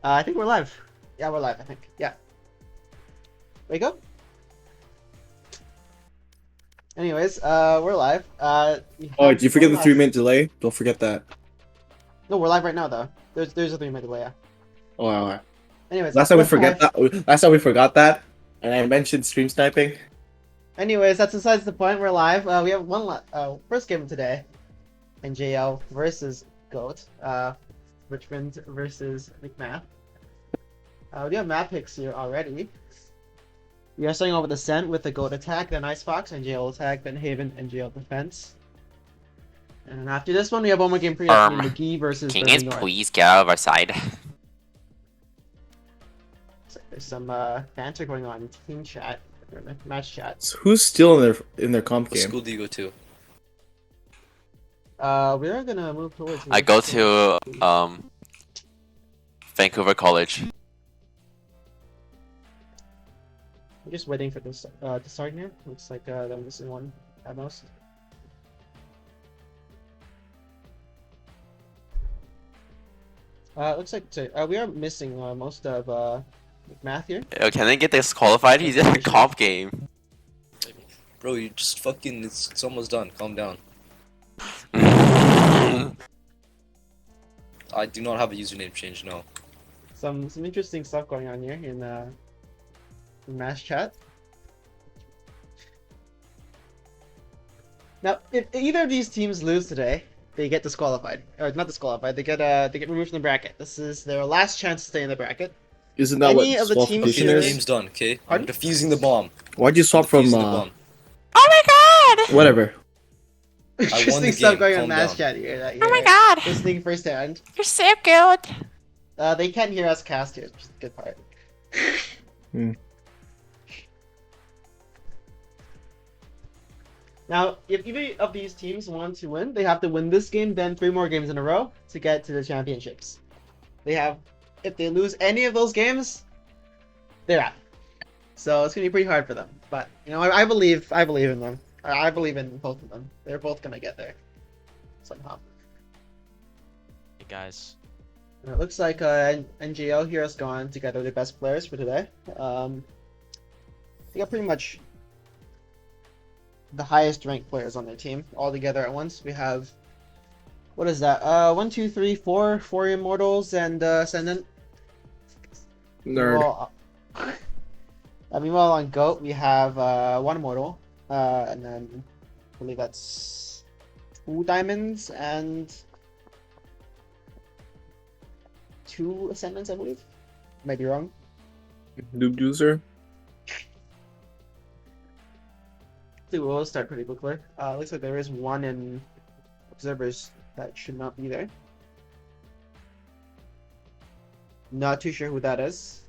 I think we're live. Yeah, we're live, I think. Yeah. Wake up. Anyways, we're live. Oh, did you forget the 3-minute delay? Don't forget that. No, we're live right now, though. There's a 3-minute delay, yeah. Oh, wow. Anyways, Last time we forgot that, and I mentioned stream sniping. Anyways, that's besides the point. We're live. We have one first game of today. NJL versus GOAT. Richmond versus McMath. We do have map picks here already. We are starting off with Ascent with the GOAT attack, then Icebox, NJL attack, then Haven, NJL defense. And after this one, we have one more game for you. McGee versus Can you guys North. please get out of our side? So there's some banter going on in team chat, or match chat. So who's still in their comp What game? school do you go to? We are gonna move towards. I go to Vancouver College. I'm just waiting for this to start here. Looks like they're missing one at most. Looks like we are missing most of McMath here. Can they get disqualified? He's in a comp game. Bro, you just fucking, it's almost done. Calm down. I do not have a username change, no. Some interesting stuff going on here in Mass chat. Now, if either of these teams lose today, they get disqualified, or not disqualified. They get removed from the bracket. This is their last chance to stay in the bracket. Isn't that Any what of the teams disqualification Okay, the Cheers. is? game's done, okay? Pardon? I'm defusing the bomb. Why'd you swap from Defusing the bomb. Oh my god! whatever? Interesting the stuff game, going on calm Mass down. chat here. That Oh my you're god! listening firsthand. You're so good! They can't hear us cast here, which is the good part. Now, if either of these teams want to win, they have to win this game, then 3 more games in a row to get to the championships. If they lose any of those games, they're out. So it's gonna be pretty hard for them. But I believe in them. I believe in both of them. They're both gonna get there somehow. Hey guys. And it looks like NGL here has gone together the best players for today. They got pretty much the highest ranked players on their team all together at once. We have, what is that? 1, 2, 3, 4 Immortals and Ascendant. Nerd. Meanwhile, on GOAT we have 1 Immortal, and then I believe that's 2 Diamonds and 2 Ascendants, I believe. Might be wrong. Noob user. We'll start pretty quickly. Looks like there is 1 in observers that should not be there. Not too sure who that is.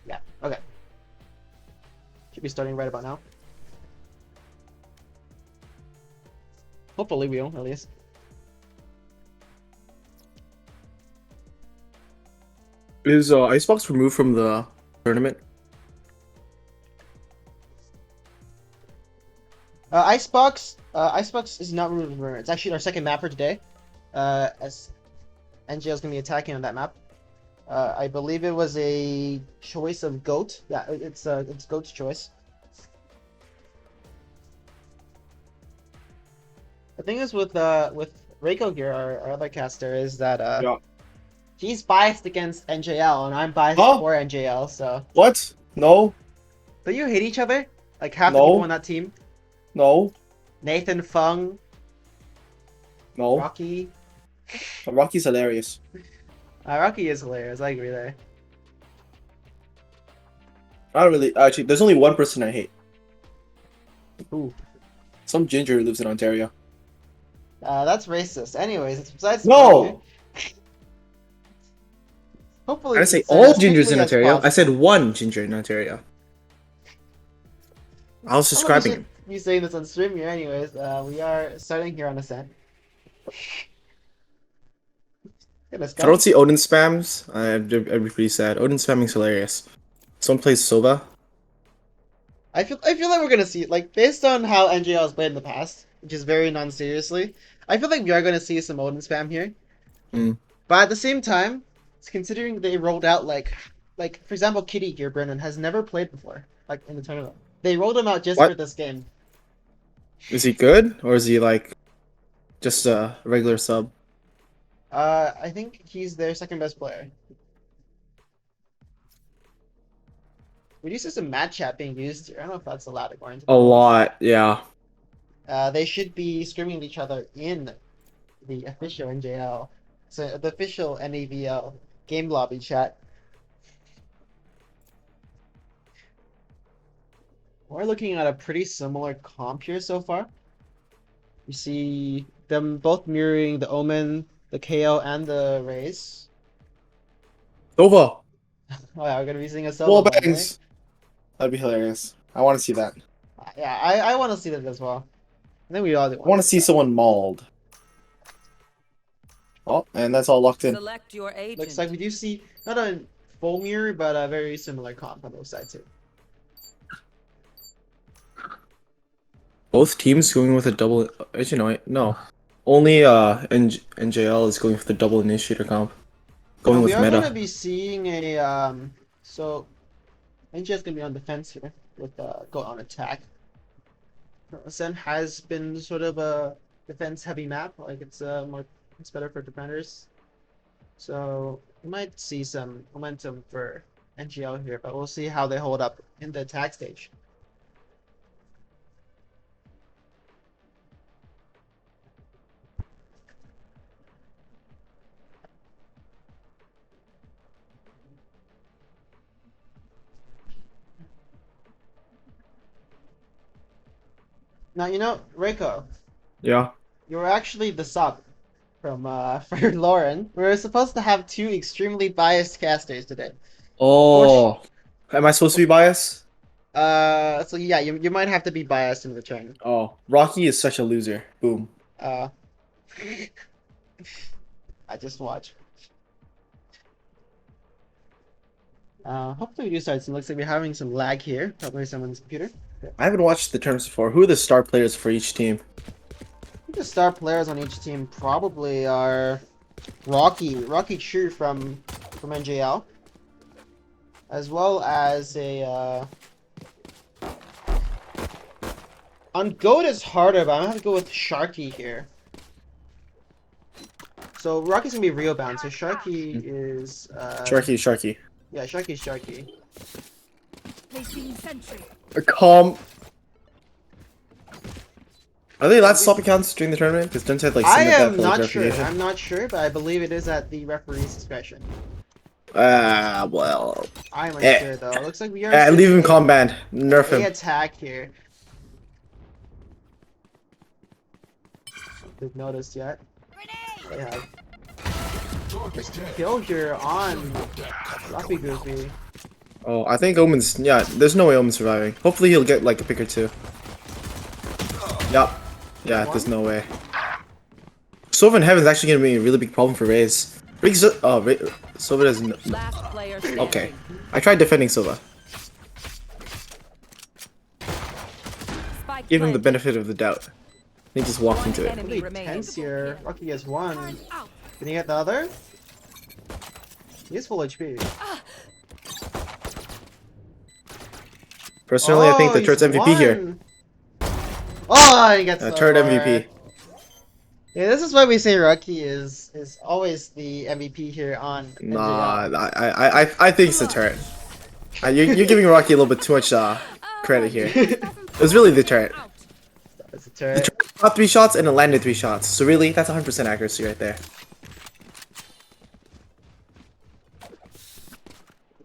Yeah, okay. Should be starting right about now. Hopefully we will, at least. Is Icebox removed from the tournament? Icebox is not removed from the tournament. It's actually our second map for today. As NGL is going to be attacking on that map. I believe it was a choice of GOAT. Yeah, it's GOAT's choice. The thing is with Reiko here, our other caster, is that Yeah. he's biased against NJL and I'm biased Huh? for NJL. So What? No. do you hate each other? Like half the No. people on that team? No. Nathan, Fung, No. Rocky. Rocky's hilarious. Rocky is hilarious. I agree there. I don't really. Actually, there's only one person I hate. Ooh. Some ginger who lives in Ontario. That's racist. Anyways, it's besides. No! Hopefully. I didn't say it's all as gingers in quickly as Ontario. I said possible. one ginger in Ontario. I was describing him. Be saying this on stream here, anyways. We are starting here on Ascent. If I don't see Odin spams, I'd be pretty sad. Odin spamming's hilarious. Someone plays Sova. I feel like we're gonna see, like, based on how NGL has played in the past, which is very non-seriously. I feel like we are gonna see some Odin spam here. Mm. But at the same time, considering they rolled out like for example, Kitty here, Brennan has never played before, like in the tournament. They rolled him out just What? for this game. Is he good or is he like just a regular sub? I think he's their second best player. We do see some mad chat being used here. I don't know if that's allowed according to A lot, yeah. They should be screaming at each other in the official NJL, so the official NEVL game lobby chat. We're looking at a pretty similar comp here so far. You see them both mirroring the Omen, the KO, and the Raze. Sova! Oh yeah, we're gonna be seeing a Wall solo one, bangs! That'd be hilarious. I want to see that. right? Yeah, I want to see that as well. I think we all do. I want to see someone mauled. Oh, and that's all locked in. Select your agent. Looks like we do see not a full mirror, but a very similar comp on both sides too. Both teams going with a double. Actually, no. Only NJL is going for the double initiator comp. Going Well, with we are meta. going to be seeing a so NJ is going to be on defense here with go on attack. Sen has been sort of a defense heavy map, like it's better for defenders. So we might see some momentum for NGL here, but we'll see how they hold up in the attack stage. Now, you know, Reiko, Yeah. you were actually the sub from for Lauren. We were supposed to have two extremely biased casters today. Oh. Am I supposed to be biased? So yeah, you might have to be biased in return. Oh. Rocky is such a loser. Boom. I just watch. Hopefully we do start soon. Looks like we're having some lag here. Probably someone's computer. I haven't watched the terms before. Who are the star players for each team? I think the star players on each team probably are Rocky Chu from NJL, as well as a on Goat is harder, but I'm gonna have to go with Sharky here. So Rocky's gonna be real bound. So Sharky is Sharky. Yeah, Sharky. Placing sentry. A calm. Are they allowed to swap accounts during the tournament? Because don't have like I submit that am for not like, sure. verification. I'm not sure, but I believe it is at the referee's discretion. Well. I'm Eh. unsure though. Looks like we are. Leave him seeing calm banned. Nerf a him. attack here. They've noticed yet? They have. First kill here on Rocky Goofy. Oh, I think Omen's. Yeah, there's no way Omen's surviving. Hopefully he'll get like a pick or two. Yup. Yeah, there's no way. Sova in Heaven's actually gonna be a really big problem for Raze. Sova doesn't. Last player standing. Okay. I tried defending Sova. Spike Give him the planted. benefit of the doubt. He just walked into it. Enemy Really tense remaining. here. Rocky has one. Can he get the other? He is full HP. Personally, I think the he's turret's MVP here. won. Oh, he gets Turret MVP. Yeah, this is why we say Rocky is always the MVP here on Nah, NGL. I think it's the turret. You're giving Rocky a little bit too much credit here. It was really the turret. It's a turret. Got 3 shots and it landed 3 shots. So really, that's 100% accuracy right there.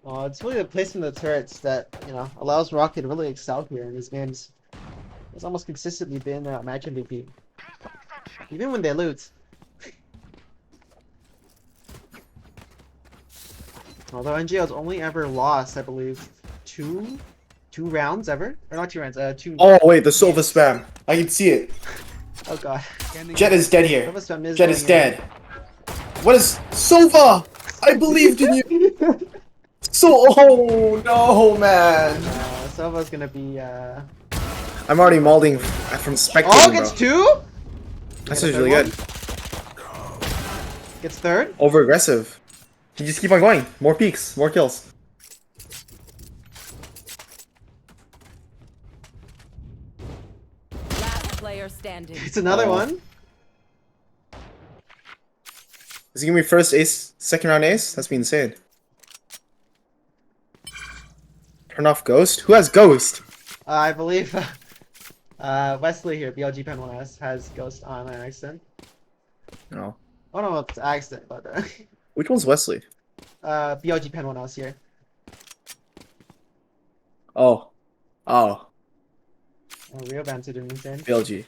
Oh, it's really the placement of the turrets that, you know, allows Rocky to really excel here in these games. It's almost consistently been match MVP. Even when they lose. Although NGL's only ever lost, I believe, two rounds ever? Or not 2 rounds, two... Oh wait, the Sova spam. I can see it. Oh god. Jet is dead here. Nova Spam Jet is going dead. What is Sova? I believed in you. in. Oh no, man. Sova's gonna be, I'm already mauling from spectating, Oh, gets bro. 2? That's Get a really third good. one? Gets 3rd? Over aggressive. You just keep on going. More peaks, more kills. Last player standing. It's another Oh. one. Is he gonna be first ace, second round ace? That's be insane. Turn off Ghost? Who has Ghost? I believe Wesley here, BLG Pen 1S, has Ghost on an accident. No. I don't know if it's accident, but Which one's Wesley? BLG Pen 1S here. Oh. Oh. Oh, real banter doing insane. BLG.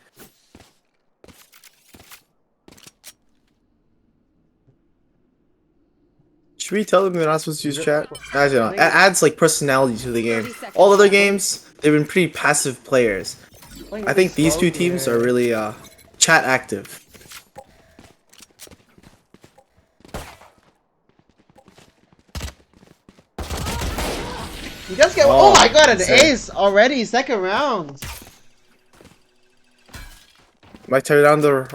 Should we tell them they're not supposed to use chat? I don't know. It adds like personality to the game. All other games, they've been pretty passive players. I think these two teams are really chat active. He does get. Oh, Oh my god, an insane. ace already, second round. Might tear down their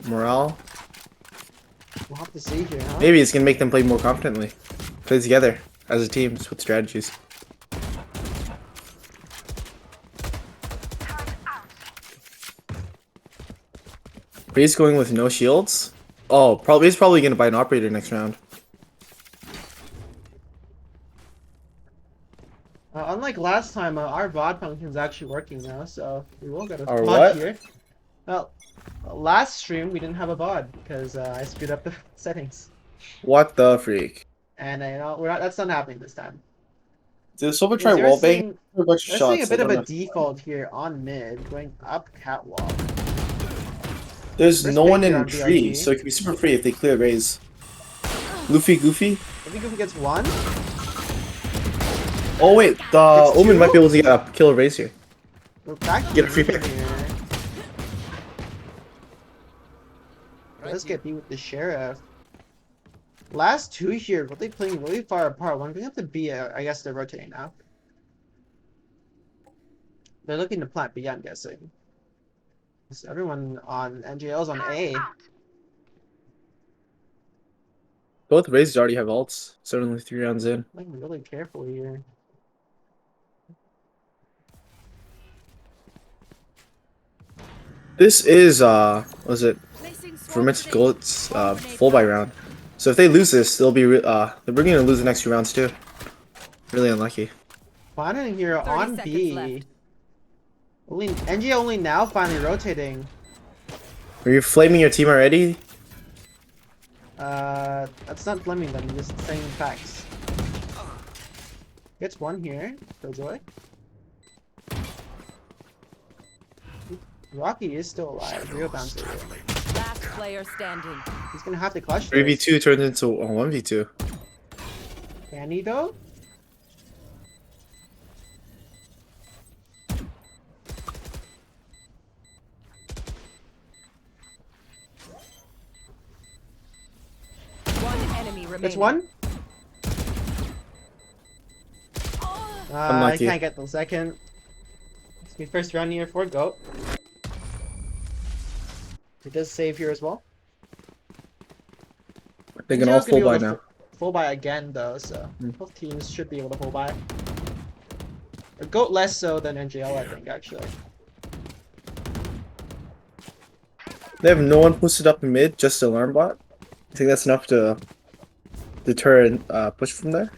morale. We'll have to see here, huh? Maybe it's gonna make them play more confidently. Play together as a team with strategies. Breeze going with no shields? Oh, he's probably gonna buy an operator next round. Unlike last time, our VOD function is actually working now, so we will get a Our VOD what? here. Well, last stream we didn't have a VOD because I screwed up the settings, What the freak? and you know that's not happening this time. Did Silver Because try you're wallbang? seeing- A bunch We're of seeing a shots. bit I of don't a know. default here on mid, going up catwalk. There's Where's no one Baker in on tree, BLG? so it can be super free if they clear raise. Luffy, Goofy. I think if he gets one, Oh wait, the It's Omen two? might be able to get a kill raise here. we're back to Get a free even pick. here. Let's get beat with the sheriff. Last two here, but they playing really far apart. One going up to B, I guess they're rotating now. They're looking to plant B, I'm guessing. So everyone on NGL's on A. Both raises already have ults. Certainly 3 rounds in. Playing really careful here. This is was it Placing swarm Fermented grenade. Gold's full buy round. So if they lose this, they'll be they're going to lose the next 2 rounds too. Really unlucky. Planning here 30 on seconds B. left. Only NG only now finally rotating. Are you flaming your team already? That's not blaming them, just saying facts. Gets one here, Killjoy. Rocky is still alive, real bouncer. Last player standing. He's gonna have to clutch this. 3v2 turns into a 1v2. Can he though? One enemy remaining. It's one. I Unlucky. can't get the second. It's my first round here for Goat. He does save here as well. They can all NGL's gonna be full buy able to now. Full buy again though, so both teams should be able to full buy. Goat less so than NGL, I think, actually. They have no one posted up in mid, just alarm bot. I think that's enough to deter and push from there.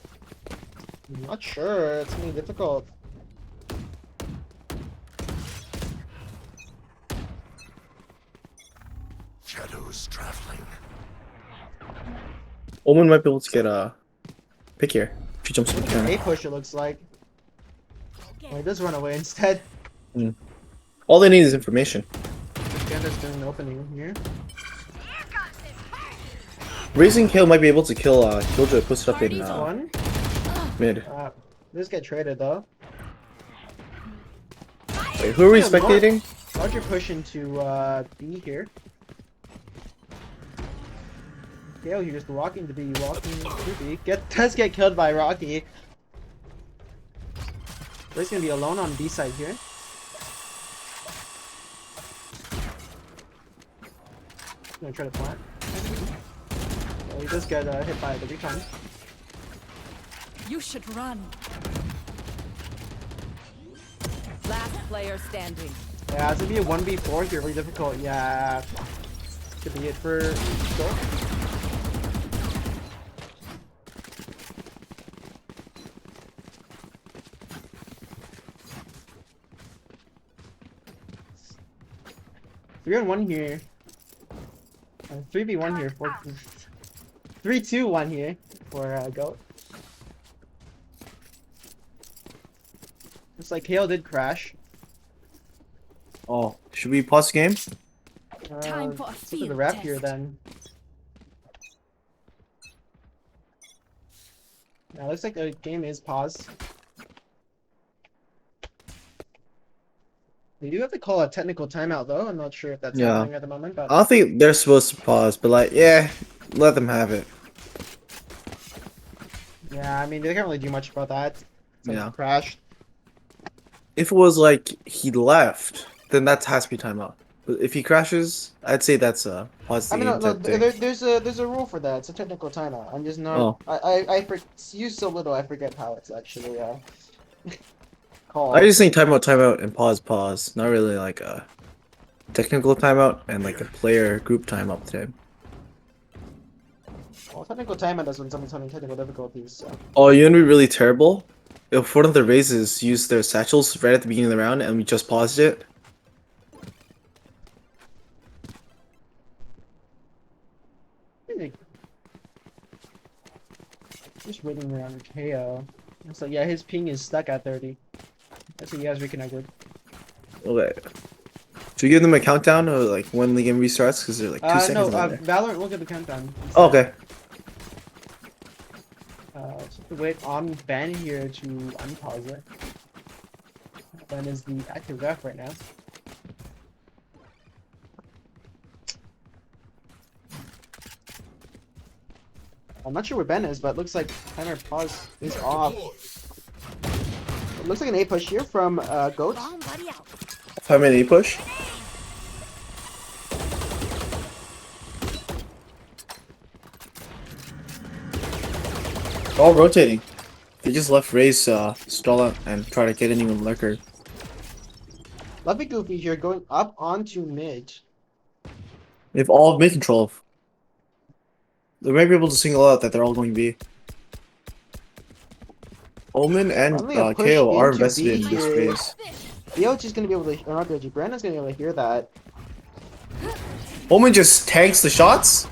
I'm not sure. It's gonna be difficult. Shadows traveling. Omen might be able to get a pick here. If he jumps with the A camera. push, it looks like. Oh, he does run away instead. All they need is information. Gander's doing an opening here. Raising Kill might be able to kill Killjoy posted up in One. mid. This get traded though. Wait, who are we Yeah, Mark. spectating? Roger push into B here. Gale here just walking to B, walking to B. Does get killed by Rocky. He's gonna be alone on B side here. Gonna try to plant. He does get hit by the recon. You should run. Last player standing. Yeah, it's gonna be a 1v4 here, really difficult. Yeah. Could be it for Goat. Three on one here. 3v1 here. 3-2-1 here for Goat. Looks like KO did crash. Oh, should we pause the game? Time for a Look at the field rep test. here then. Yeah, looks like the game is paused. They do have to call a technical timeout though. I'm not sure if that's Yeah. happening at the moment, but I don't think they're supposed to pause, but like, yeah, let them have it. yeah, I mean they can't really do much about that. Someone Yeah. crashed. If it was like he left, then that has to be timeout. But if he crashes, I'd say that's a pause the I mean, game no, type thing. there's a rule for that. It's a technical timeout. I'm just not. Oh. I use so little. I forget how it's actually called. I just think timeout, and pause. Not really like a technical timeout and like a player group timeout thing. Well, technical timeout is when someone's having technical difficulties. So. Oh, you know what'd be really terrible? If one of the raises used their satchels right at the beginning of the round and we just paused it. Just waiting around KO. It's like, yeah, his ping is stuck at 30. That's what you guys reconnected. Okay. Should we give them a countdown of like when the game restarts? Because they're like 2 No, seconds on there. Valorant will get the countdown. Oh, okay. Just have to wait on Ben here to unpause it. Ben is the active ref right now. I'm not sure where Ben is, but it looks like timer pause is off. It looks like an A push here from Goat. 5-minute push. All rotating. They just left Ray's stall out and try to get anyone lurker. Lovely Goofy here going up onto mid. They have all mid control. They might be able to single out that they're all going B. Omen and Finally a push KO are into invested B in this here. phase. BLG is gonna be able to, or not BLG, Brandon's gonna be able to hear that. Omen just tanks the shots?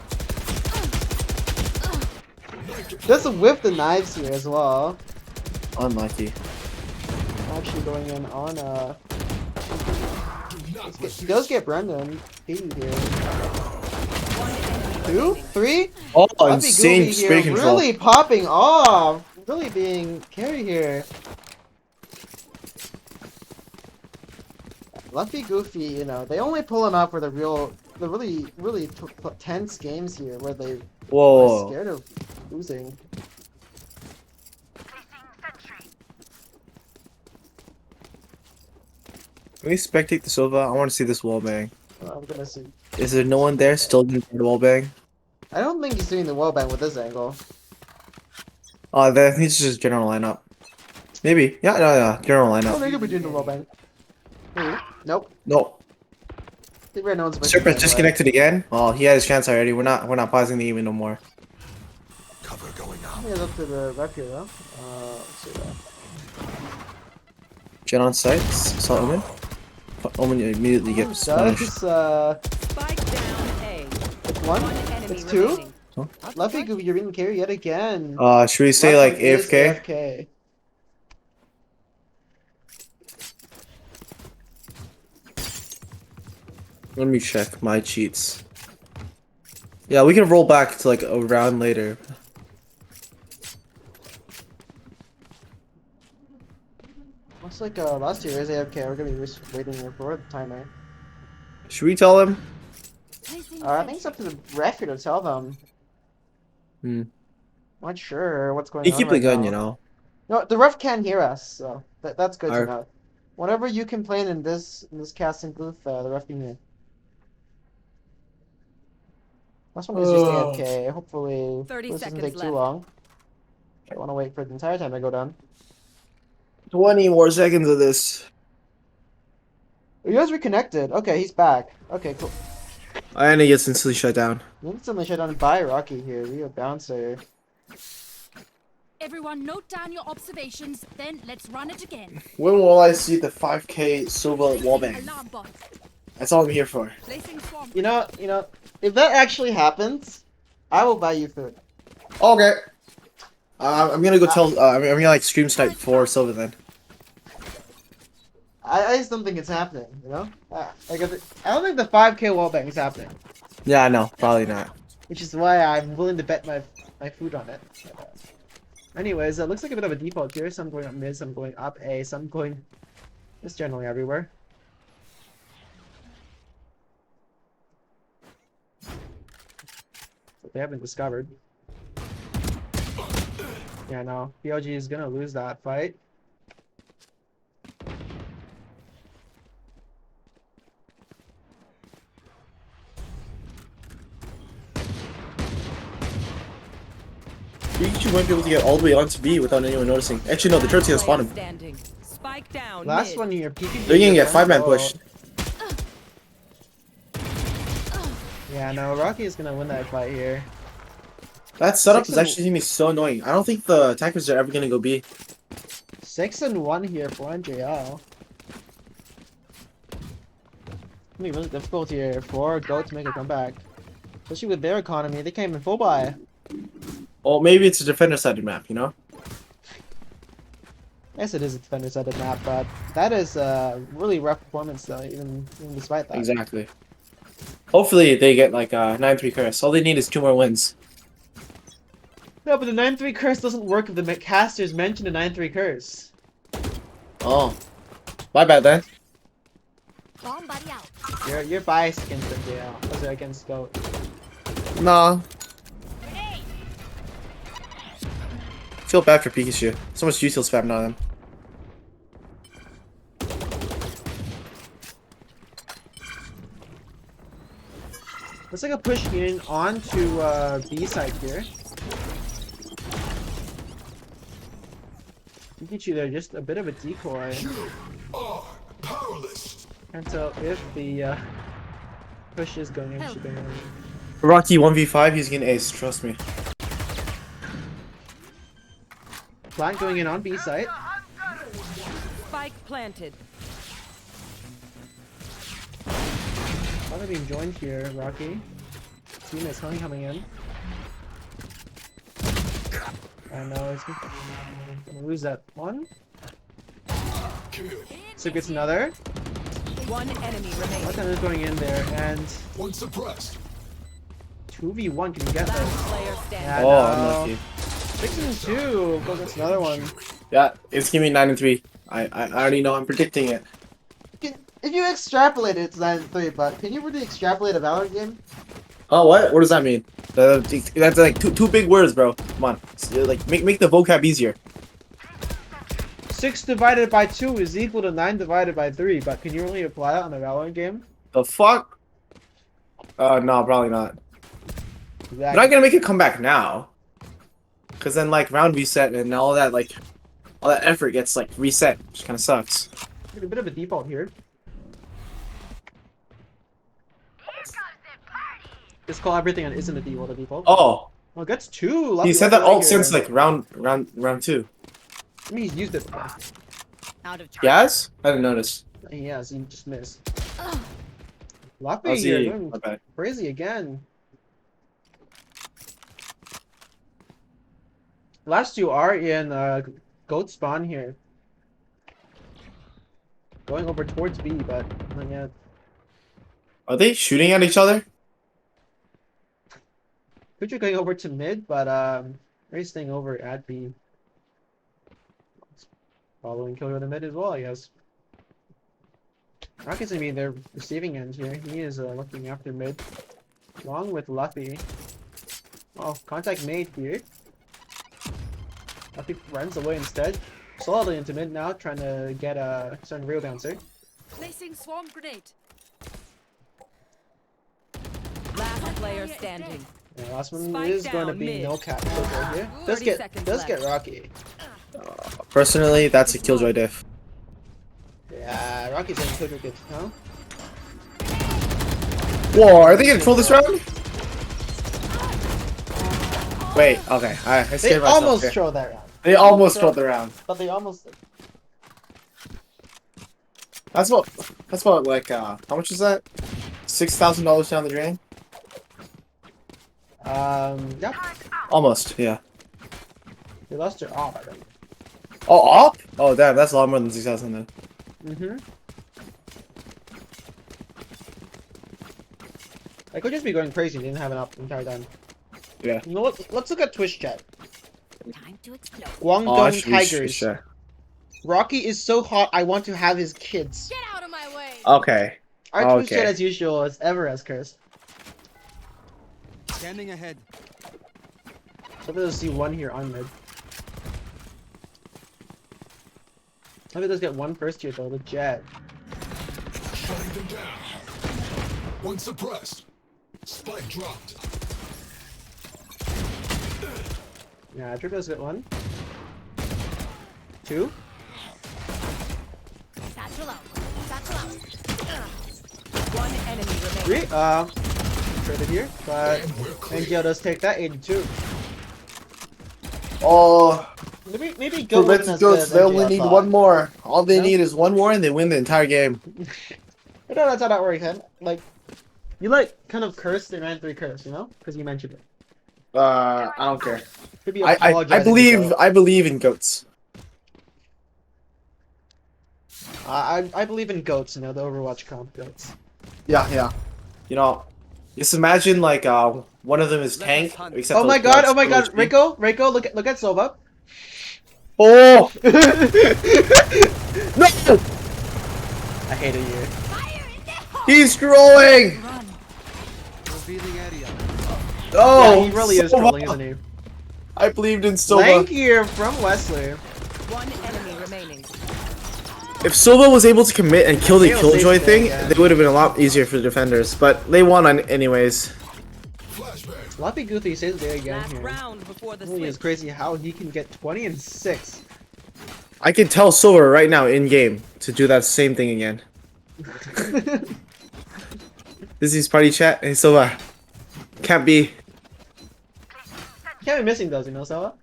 Doesn't whip the knives here as well. Unlucky. Actually going in on he does get Brendan. He here. 2, 3. Oh, Lovely insane Goofy spray here, control. really popping off. Really being carried here. Luffy Goofy, you know, they only pull him out for the really tense games here where they are Whoa. scared of losing. Can we spectate the Sova? I want to see this wallbang. I'm gonna see. Is there no one there still doing the wallbang? I don't think he's doing the wallbang with this angle. I think it's just general lineup. Maybe. Yeah, general Oh, lineup. they could be doing the wallbang. Maybe. Nope. No. I think right now it's Serpent disconnected again? Oh, he had his chance already. We're not pausing the game no more. Cover going I out. think it's up to the rep here though. Let's see that. Gen on site. Saw Omen. Omen immediately gets punished. Spike down A. It's one. Enemy It's two. remaining. Luffy Goofy, you're being carried yet again. Should we say like Is AFK? AFK. Let me check my cheats. Yeah, we can roll back to like a round later. Looks like last year is AFK. We're gonna be just waiting here for the timer. Should we tell him? I think it's up to the ref here to tell them. Hmm. Not sure what's going He on. keep right the gun, now. you know. No, the ref can hear us, so that's good to Alright. know. Whenever you complain in this casting booth, the ref can hear. Last one is just AFK. Hopefully 30 this doesn't seconds take too left. long. I want to wait for the entire time to go down. 20 more seconds of this. You guys reconnected. Okay, he's back. Okay, cool. And he gets instantly shut down. Instantly shut down by Rocky here. We a bouncer. Everyone note down your observations, then let's run it again. When will I see the 5k silver wallbang? Alarm bot. That's all I'm here for. Placing swarm. You know, if that actually happens, I will buy you food. Okay. I'm gonna go tell. I'm gonna like stream snipe for silver then. I just don't think it's happening. You know, like I don't think the 5K wallbang is happening, Yeah, no, probably not. which is why I'm willing to bet my food on it. Anyways, it looks like a bit of a default here. Some going up mid, some going up A, some going just generally everywhere. But they haven't discovered. Yeah, no. PLG is gonna lose that fight. Pikachu might be able to get all the way onto B without anyone noticing. Actually, no, the turret's gonna spawn him. Standing. Spike down. Last mid. one here, PPG. They're gonna get friend. 5-man push. Yeah, no, Rocky is gonna win that fight here. That setup is 6 and actually gonna be so annoying. I don't think the attackers are ever gonna go B. 6-1 here for NJL. It's gonna be really difficult here for Goat to make a comeback. Especially with their economy, they came in full buy. Or maybe it's a defender-sided map, you know? Yes, it is a defender-sided map, but that is a really rough performance though, even despite that. Exactly. Hopefully they get like a 9-3 curse. All they need is 2 more wins. No, but the 9-3 curse doesn't work if the casters mention the 9-3 curse. Oh. My bad then. Bomb buddy out. You're biased against NJL, because they're against Goat. Nah. Feel bad for Pikachu. So much util spam on him. Looks like a push in onto B side here. Pikachu there, just a bit of a decoy. You are powerless. And so if the push is going in, should be in. Rocky 1v5, he's gonna ace, trust me. Plant going in on B site. Spike planted. Probably being joined here, Rocky. Team is coming in. I know it's gonna lose that one. Kill. So gets another. One enemy remaining. Martin is going in there, and One suppressed. 2v1 can you get Last this? player standing. Yeah, Oh, no. unlucky. 6-2. Go against another one. Yeah, it's gonna be 9-3. I already know, I'm predicting it. If you extrapolate it, it's 9-3, but can you really extrapolate a Valorant game? Oh, what? What does that mean? That's like two big words, bro. Come on. Like, make the vocab easier. 6 divided by 2 is equal to 9 divided by 3, but can you really apply that on a Valorant game? The fuck? No, probably not. Exactly. They're not gonna make a comeback now. Cause then like round reset and all that effort gets like reset, which kind of sucks. A bit of a default here. Just call everything on isn't a default a default. Oh, Oh, gets 2. he said that alt since like round 2. I mean, he's used it before. Out of charge. Yes? I didn't notice. He has, he just missed. I'll Lucky see. here, going My bad. crazy again. Last 2 are in goat spawn here. Going over towards B, but not yet. Are they shooting at each other? Kucha going over to mid, but Ray's staying over at B. Following Killer to mid as well, I guess. Rocket's gonna be their receiving end here. He is looking after mid. Along with Luffy. Oh, contact made here. Luffy runs away instead. Solidly into mid now, trying to get a certain real bouncer. Placing swarm grenade. Last player standing. Yeah, last one Spike is going to down be mid. no cap right here. Does 30 get seconds get left. Rocky. Personally, that's a killjoy diff. Yeah, Rocky's in good, huh? Whoa, are they gonna troll this round? Wait, okay. I They scared myself almost here. trolled that round. They almost trolled the round. But they almost. That's what like how much is that? $6,000 down the drain? Yep. Almost, yeah. They lost their arm, I think. Oh, up? Oh damn, that's a lot more than 6,000 then. Mm-hmm. I could just be going crazy. Didn't have an up the entire time. Yeah. You know what? Let's look at Twitch chat. Time to explode. Guangdong actually, Tigers. sure. Rocky is so hot. I want to have his kids. Get out of my way. Okay. Our Twitch Okay. chat, as usual, is ever as cursed. Scanning ahead. So let's see one here on mid. Maybe let's get one first here though. The Jet. Shutting them down. One suppressed. Spike dropped. Yeah, Triple get one. Two. Satchel out. Satchel out. One enemy remaining. Three. Traded here, but And we're clear. NGL does take that 82. Oh, Maybe go win as good as they only NGL need thought. one more. All they No? need is one more and they win the entire game. I know that's how that works, man. Like, you like kind of cursed and ran 3 curse, you know? Because you mentioned it. I don't care. Maybe I apologizing to I believe in goats. I believe in goats, you know, the Overwatch comp goats. Yeah. You know, just imagine like one of them is tank. Except Oh my those god, bloods oh my god, HP. Reiko, look at Sova. Oh no! I hated you. Fire in the hole. He's trolling. Run. Revealing area. Oh, Yeah, he really is Sova. trolling, isn't he? I believed in Sova. Lankier from Wesley. One enemy remaining. If Sova was able to commit and kill the They were killjoy safe there, thing, yeah. they would have been a lot easier for the defenders. But they won on anyways. Flashbang. Sloppy Goofy says there again Last here. round before the Really is switch. crazy how he can get 20 and 6. I can tell Sova right now in game to do that same thing again. This is party chat. Hey Sova, can't be. Can't be missing those, you know, Sova?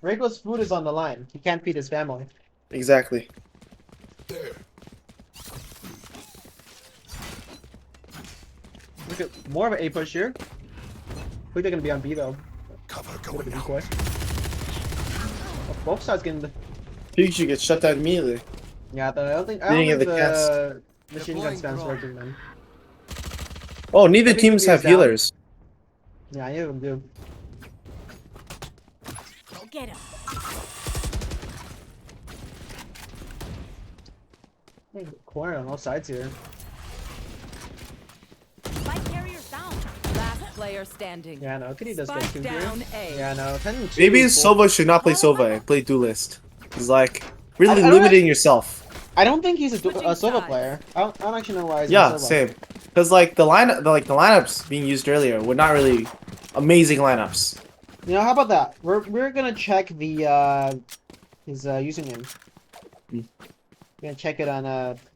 Reiko's food is on the line. He can't feed his family. Exactly. There. Look at more of an A push here. I think they're gonna be on B though. Cover Look going at the out. decoy. Oh, both sides getting the. Pikachu gets shut down immediately. Yeah, I don't think Didn't get the machine gun spam's working, man. Oh, neither I think teams he is have down. healers. Yeah, I of them do. Go get him. Corner on all sides here. Spike carriers down. Last player standing. Yeah, no, Kitty does get Spike 2 here. down A. Yeah, no, 10 and 2. Maybe four- Sova should not play Sova and play Duelist. He's like really I don't limiting yourself. I don't think he's a Switching Sova sides. player. I don't actually know why he's Yeah, a Sova. same. Because like the lineups being used earlier were not really amazing lineups. You know, how about that? We're gonna check the his username. Hmm. We're gonna check it on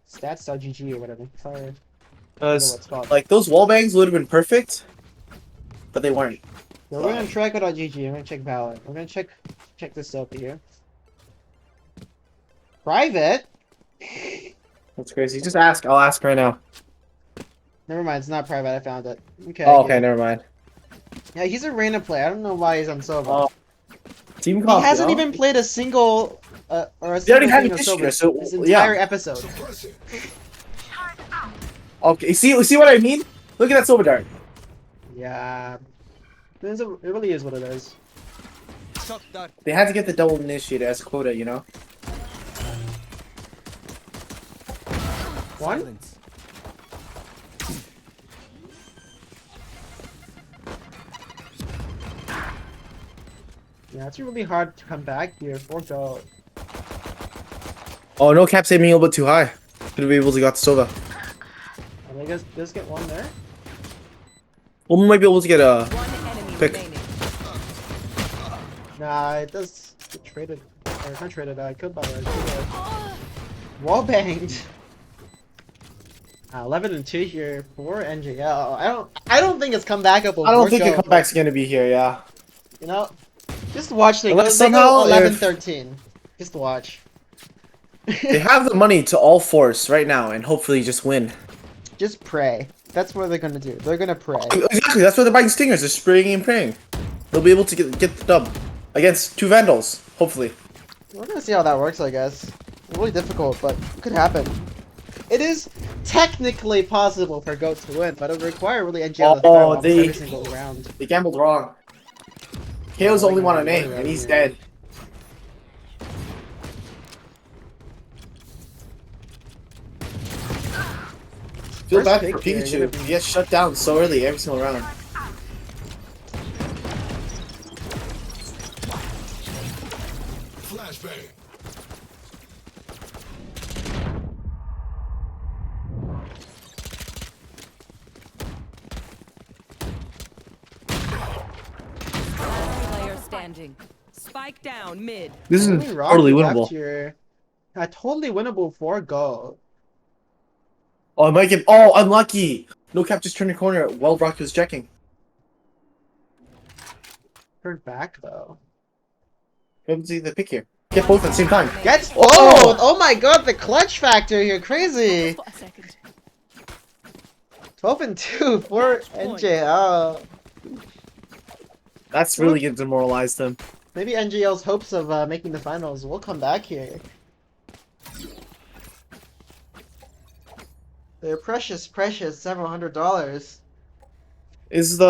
stats.gg or whatever. Sorry, I don't know what Because it's called. like those wall bangs would have been perfect, but they weren't. So we're gonna track it.gg. We're gonna check Valor. We're gonna check this out here. Private. That's crazy. Just ask. I'll ask right now. Never mind, it's not private. I found it. Okay. Oh, okay, never mind. Yeah, he's a random player. I don't know why he's on Sova. Oh, Team He comp, hasn't yo. even played a single or a They already single had thing it of this Sova year, so, this yeah. entire episode. Suppressing. Okay, see what I mean? Look at that Silver Dart. Yeah. It really is what it is. Shock dart. They had to get the double initiator as a quota, you know? One? Silence. Yeah, it's really hard to come back here. 4 gold. Oh, no cap saving a little bit too high. Could have been able to got Sova. And I guess just get one there. Omen might be able to get a One enemy pick. remaining. Nah, it does get traded. Or not traded, killed by the wall banged. 11 and 2 here for NGL. I don't think it's comebackable. I don't for think a Goat, comeback's gonna be here. Yeah. You know, just watch. They Unless go somehow if- 11-13. Just watch. They have the money to all force right now and hopefully just win. Just pray. That's what they're gonna do. They're gonna pray. Exactly. That's why they're buying stingers. They're spraying and praying. They'll be able to get the dub against 2 Vandals. Hopefully. We're gonna see how that works, I guess. Really difficult, but it could happen. It is technically possible for Goat to win, but it would require really NGL to throw almost every single round. They gambled wrong. KO's the only one on A, and he's dead. Feel First bad pick for here, Pikachu. gonna be- He gets shut down so early every single round. Flashbang. Player standing. Spike down mid. This is Only Rocky totally left winnable. here. Totally winnable for Goat. Oh, I might get. Oh, unlucky. No cap just turned the corner while Rocky was checking. Turned back though. Able to see the pick here. Get both at the same time. Gets Oh! both! Oh my god, the clutch factor here, crazy! For a second. 12 and 2 for NJL. That's really gonna demoralize them. Maybe NGL's hopes of making the finals will come back here. They're precious, precious several $100s. Is the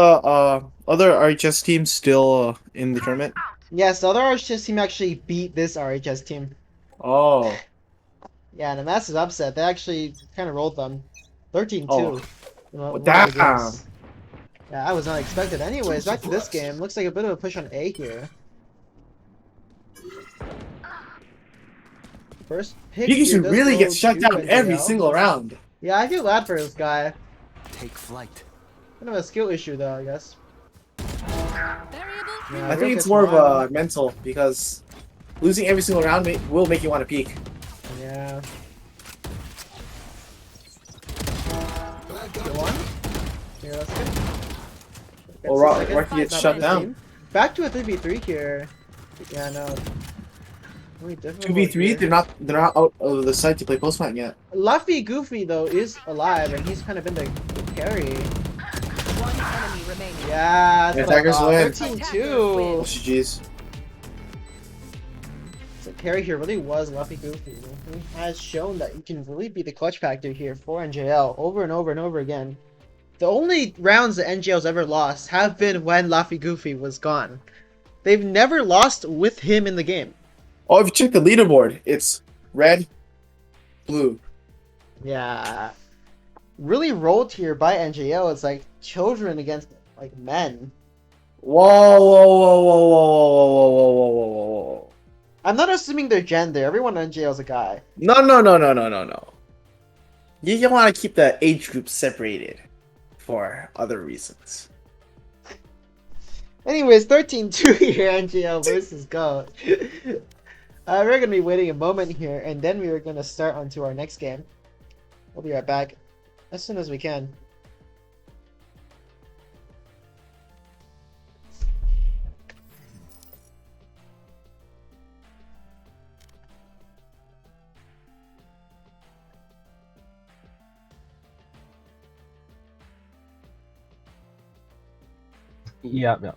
other RHS team still in the tournament? Yes, the other RHS team actually beat this RHS team. Oh. Yeah, and a massive upset. They actually kind of rolled them. 13-2. Oh. One of Damn. the games. Yeah, I was not expected. Anyways, back to this game. Looks like a bit of a push on A here. First pick here Pikachu does really go gets shut to down every NGL. single round. Yeah, I feel bad for this guy. Take flight. Kind of a skill issue though, I guess. Variable. Yeah, I Real think it's gets more of one. a mental because losing every single round will make you want to peak. Yeah. Bad Go guy. on. Here, that's good. Well, Rocky gets Not shut bad down. team. Back to a 3v3 here. Yeah, no. Really difficult 2v3, here. they're not out of the site to play postman yet. Luffy Goofy though is alive and he's kind of been the carry. One enemy remaining. Yeah, that's what I Attackers thought. win. 13-2. GG's. So carry here really was Luffy Goofy. He has shown that you can really be the clutch factor here for NJL over and over and over again. The only rounds that NJL's ever lost have been when Luffy Goofy was gone. They've never lost with him in the game. Oh, if you check the leaderboard, it's red, blue. Yeah. Really rolled here by NJL. It's like children against like men. Whoa, whoa, whoa, whoa, whoa, whoa, whoa, whoa, whoa, whoa, whoa, whoa. I'm not assuming their gender. Everyone on NJL is a guy. No. You want to keep the age group separated for other reasons. Anyways, 13-2 here, NGL versus GOAT. We're going to be waiting a moment here, and then we are going to start onto our next game. We'll be right back as soon as we can. Yeah.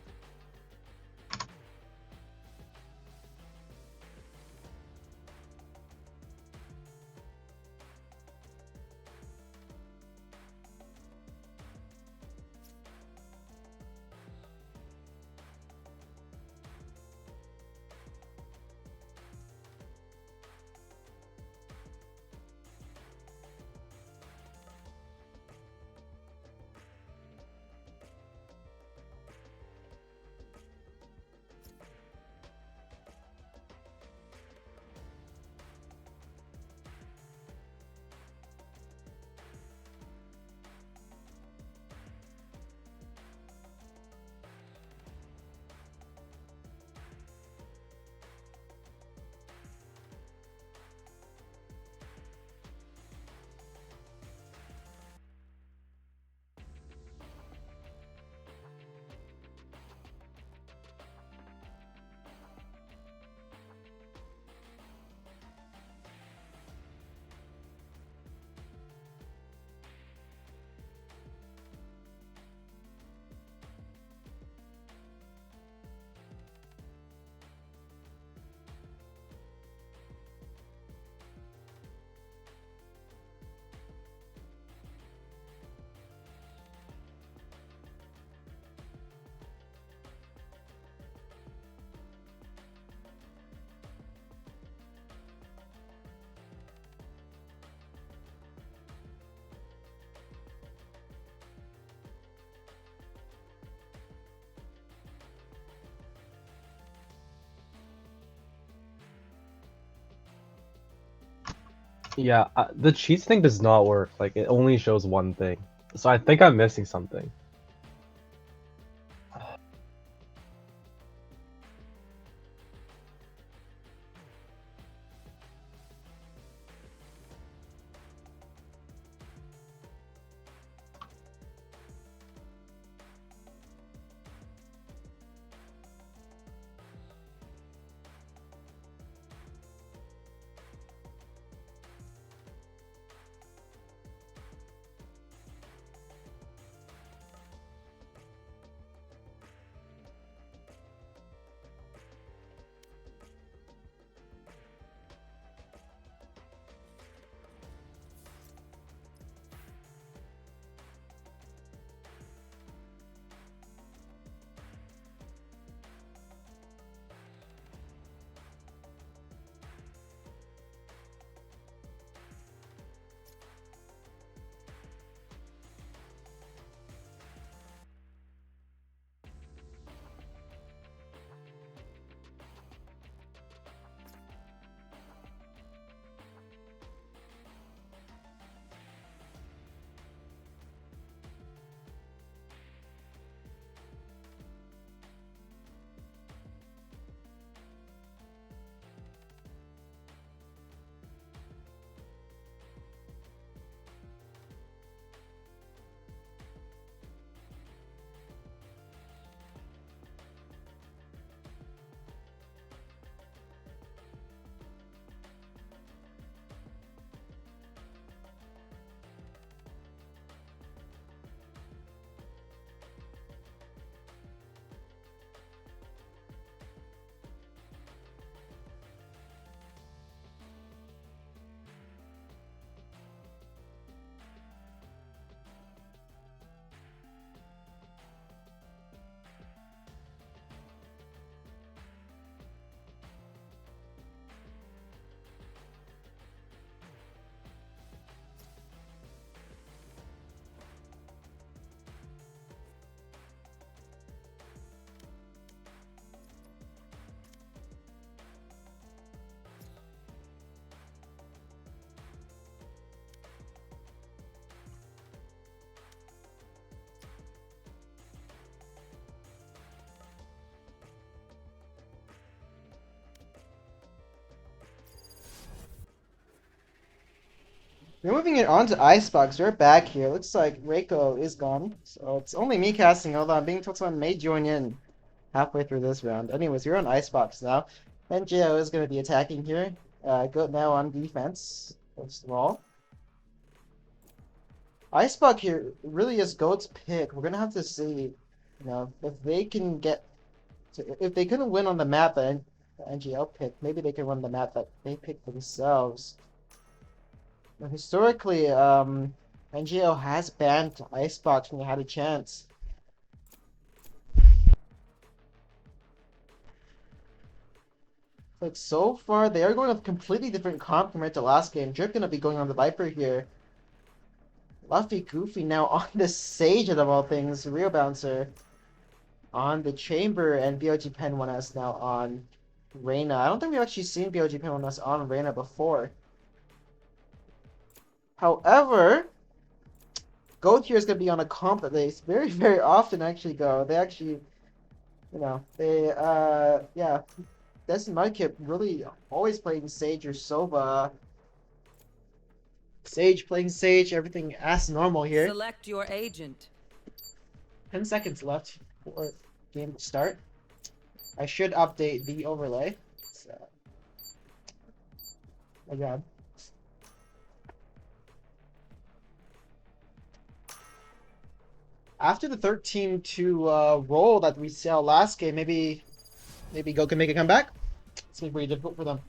Yeah, the cheats thing does not work. Like, it only shows one thing. So I think I'm missing something. We're moving it on to Icebox. We're back here. Looks like Reiko is gone, so it's only me casting. Although I'm being told someone may join in halfway through this round. Anyways, you're on Icebox now. NJO is going to be attacking here. Goat now on defense, first of all. Icebox here really is Goat's pick. We're going to have to see, if they can get... if they couldn't win on the map that NGL picked, maybe they can win the map that they picked themselves. Now, historically, NGL has banned Icebox when they had a chance. Like, so far, they are going with a completely different comp compared to last game. Drip gonna be going on the Viper here. Luffy Goofy now on the Sage of all things. Real Bouncer on the Chamber, and BOG Pen 1S now on Reyna. I don't think we've actually seen BOG Pen 1S on Reyna before. However, Goat here is going to be on a comp that they very, very often actually go. They actually, yeah. Destin Mudkip really always playing Sage or Sova. Sage playing Sage, everything as normal here. Select your agent. 10 seconds left for game to start. I should update the overlay. So, my God. After the 13-2 roll that we saw last game, maybe Go can make a comeback. It's gonna be pretty difficult for them.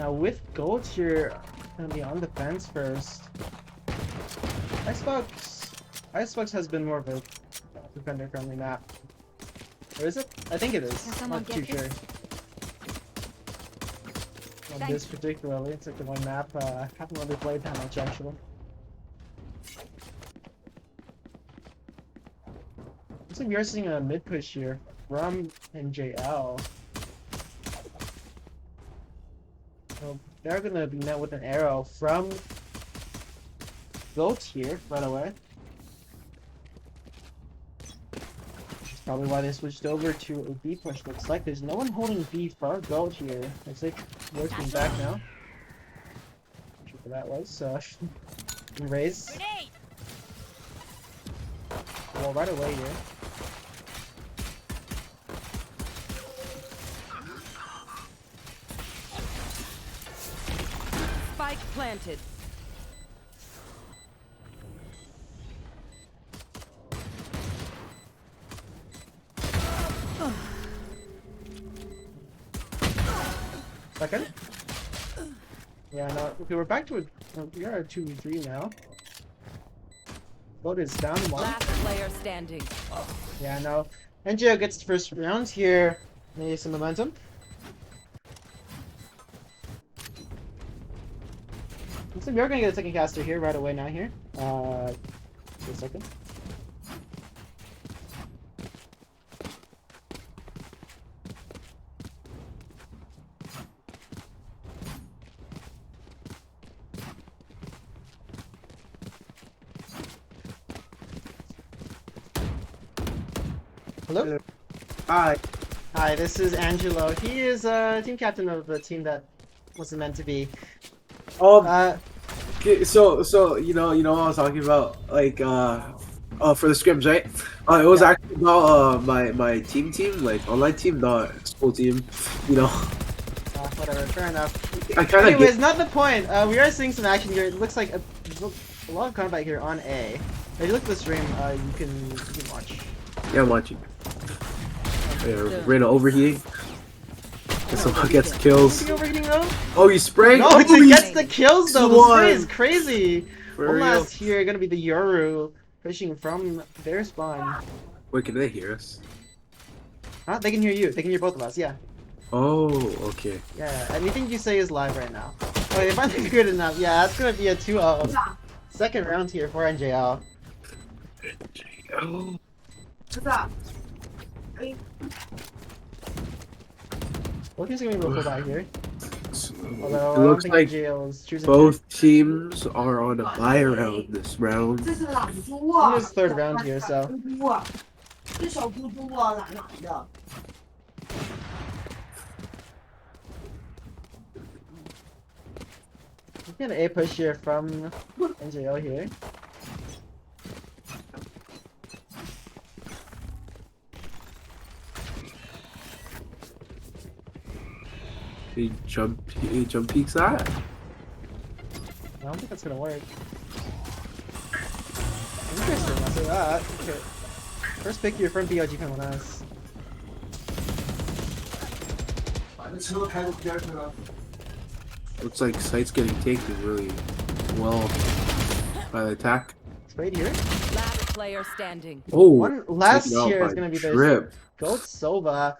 Now with Gold, you're gonna be on defense first. Icebox has been more of a defender-friendly map. Or is it? I think it is. Can someone Not too get sure. this? On Thanks. this particularly, it's like the one map haven't really played that much actually. Looks like we are seeing a mid push here from NJL. So they're gonna be met with an arrow from Goat here right away. That's probably why they switched over to a B push. Looks like there's no one holding B for Goat here. Looks like working back now. Not sure what that was. Raise. Grenade! Well, right away here. Spike planted. Second. Yeah, no. Okay, we're back to a. We are at 2v3 now. Goat is down one. Last player standing. Yeah, no. NGO gets the first round here. Maybe some momentum. Looks like we're gonna get a second caster here right away now here. Just a second. Hello? Hi. Hi, this is Angelo. He is team captain of the team that wasn't meant to be. Okay, so you know what I was talking about, like for the scrims, right? It was actually about my team, like online team, not school team. You know. Whatever, fair enough. I kind of. Anyways, not the point. We are seeing some action here. It looks like a lot of combat here on A. If you look at the stream, you can watch. Yeah, I'm watching. Yeah, Reyna overheating. Somehow gets kills. Overheating though? Oh, you spraying? No, Oh, it gets the kills though. The spray is Swan. crazy. For One real. last here, gonna be the Yoru pushing from their spawn. Wait, can they hear us? Huh? They can hear you. They can hear both of us. Yeah. Oh, okay. Yeah. Anything you say is live right now. Okay, if I'm good enough, yeah, that's gonna be a 2-0. Second round here for NJL. Oh. Loki's gonna be real cool out here. Although It I don't looks think like NJL is choosing both teams are on a buy round this round. It is third round here, so. We get an A push here from NJL here. He jump peeks that. I don't think that's gonna work. Interesting, I'll say that. Okay. First pick here from BLG coming on us. Looks like site's getting taken really well by the attack. It's right here. Last player standing. Oh, One last taken out here is by gonna be the Trip. Goat Sova.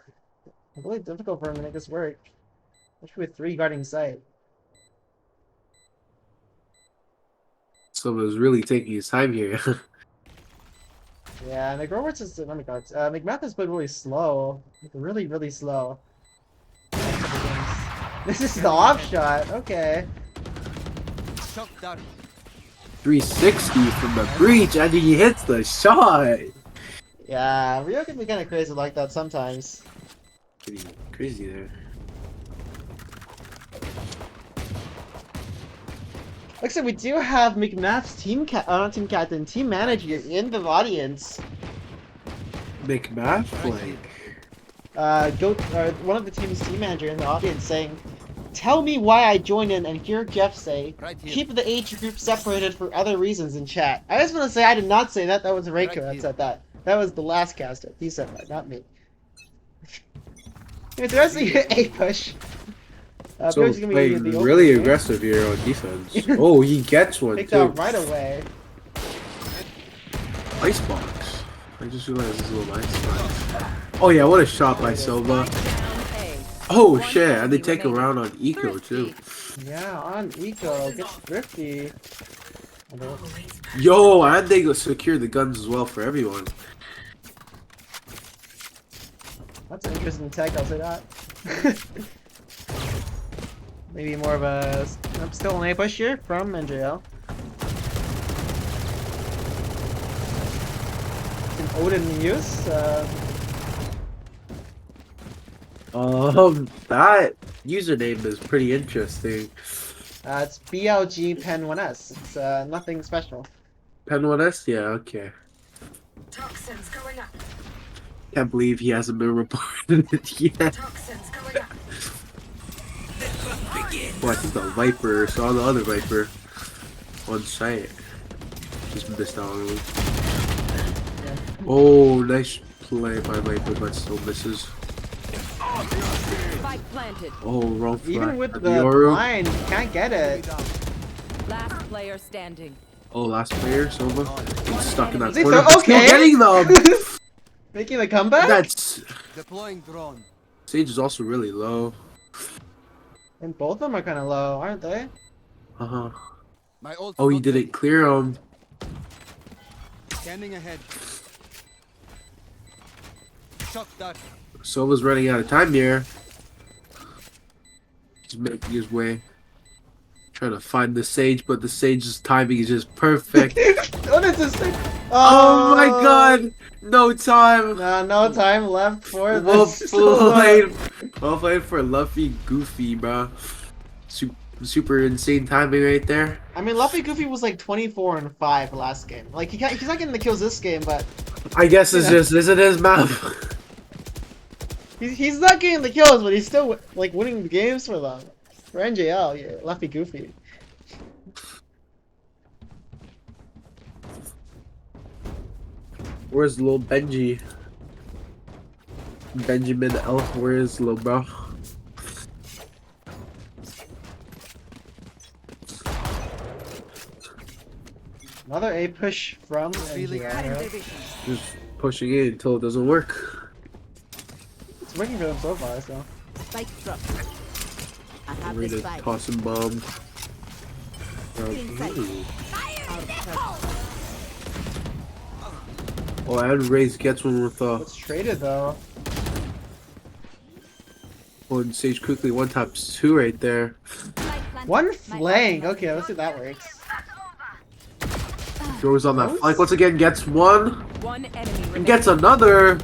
Really difficult for him to make this work. Especially with 3 guarding site. Someone's really taking his time here. Yeah, McRoberts is McMath has been really slow. Like, really, really slow. This is the off shot. Okay. Shock dart. 360 from the breach and he hits the shot. Yeah, Rio can be kind of crazy like that sometimes. Pretty crazy there. Looks like we do have McMath's not team captain, team manager in the audience. McMath, like. One of the team's team manager in the audience saying, "Tell me why I joined in," and hear Jeff say, Right here. "Keep the age group separated for other reasons" in chat. I just want to say I did not say that. That was Reiko Right that here. said that. That was the last caster. He said that, not me. It's actually a push. So Bill's gonna be playing the really opener. aggressive here on defense. Oh, he gets one Picked too. out right away. Icebox. I just realized this little icebox. Oh yeah, what a shot by Silva. Spike down A. Oh One shit, and they enemy take a remaining. round on Eco too. Yeah, on Eco. Gets thrifty. Yo, and they go secure the guns as well for everyone. That's an interesting tech, I'll say that. Maybe more of a still an A push here from NJL. An Odin in use. That username is pretty interesting. It's BLG Pen 1S. It's nothing special. Pen 1S? Yeah, okay. Toxins going up. Can't believe he hasn't been reported yet. Toxins going up. Oh, I think the Viper saw the other Viper on site. Just missed out on him. Oh, nice play by Viper, but still misses. Spike planted. Oh, wrong flag. Even with At the Yoru. blind, you can't get it. Last player standing. Oh, last player, Silva. He's stuck in that They corner. throw- Still okay. getting them! Making the comeback? That's... Deploying drone. Sage is also really low. And both of them are kind of low, aren't they? Uh-huh. My ult Oh, he not didn't clear him. ready. Scanning ahead. Shock dart. Silva's running out of time here. He's making his way. Trying to find the Sage, but the Sage's timing is just perfect. What is this thing? Oh my god! No time! No time left for Well this. played. Well played for Luffy Goofy, bro. Super insane timing right there. I mean, Luffy Goofy was like 24 and 5 last game. Like, he's not getting the kills this game, but I guess it's just isn't his map. he's not getting the kills, but he's still like winning the games for them. For NJL, yeah, Luffy Goofy. Where's little Benji? Benjamin Elf, where is little bro? Another A push from Feeling NJL. Just pushing it until it doesn't work. It's working for them so far, so. Spike drop. I have Ready this to spike. toss him bomb. Inside. Ooh. Out of Oh, and Raze gets one with It's traded though. and Sage quickly one taps two right there. One flank. Okay, let's see if that works. Throws on that flank once again, gets one one enemy and remaining. gets another.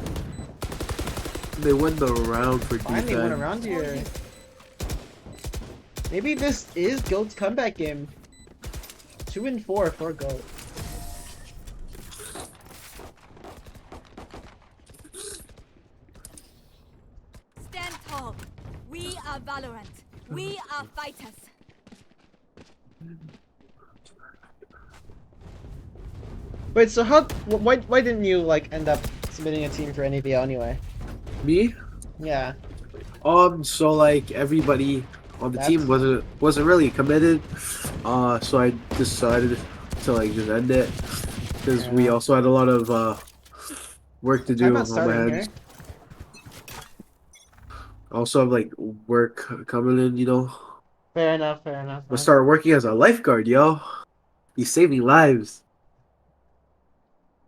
They win the round for Finally went defense. around here. Maybe this is GOAT's comeback game. 2 and 4 for GOAT. Stand tall. We are Valorant. We are fighters. Wait, so why didn't you like end up submitting a team for NEVL anyway? Me? Yeah. So like everybody on the team That's- wasn't really committed. So I decided to like just end it because we Yeah. also had a lot of work to do I'm not on my starting hands. here. Also have like work coming in, you know. Fair enough, fair enough. I'll start working as a lifeguard, yo. Be saving lives.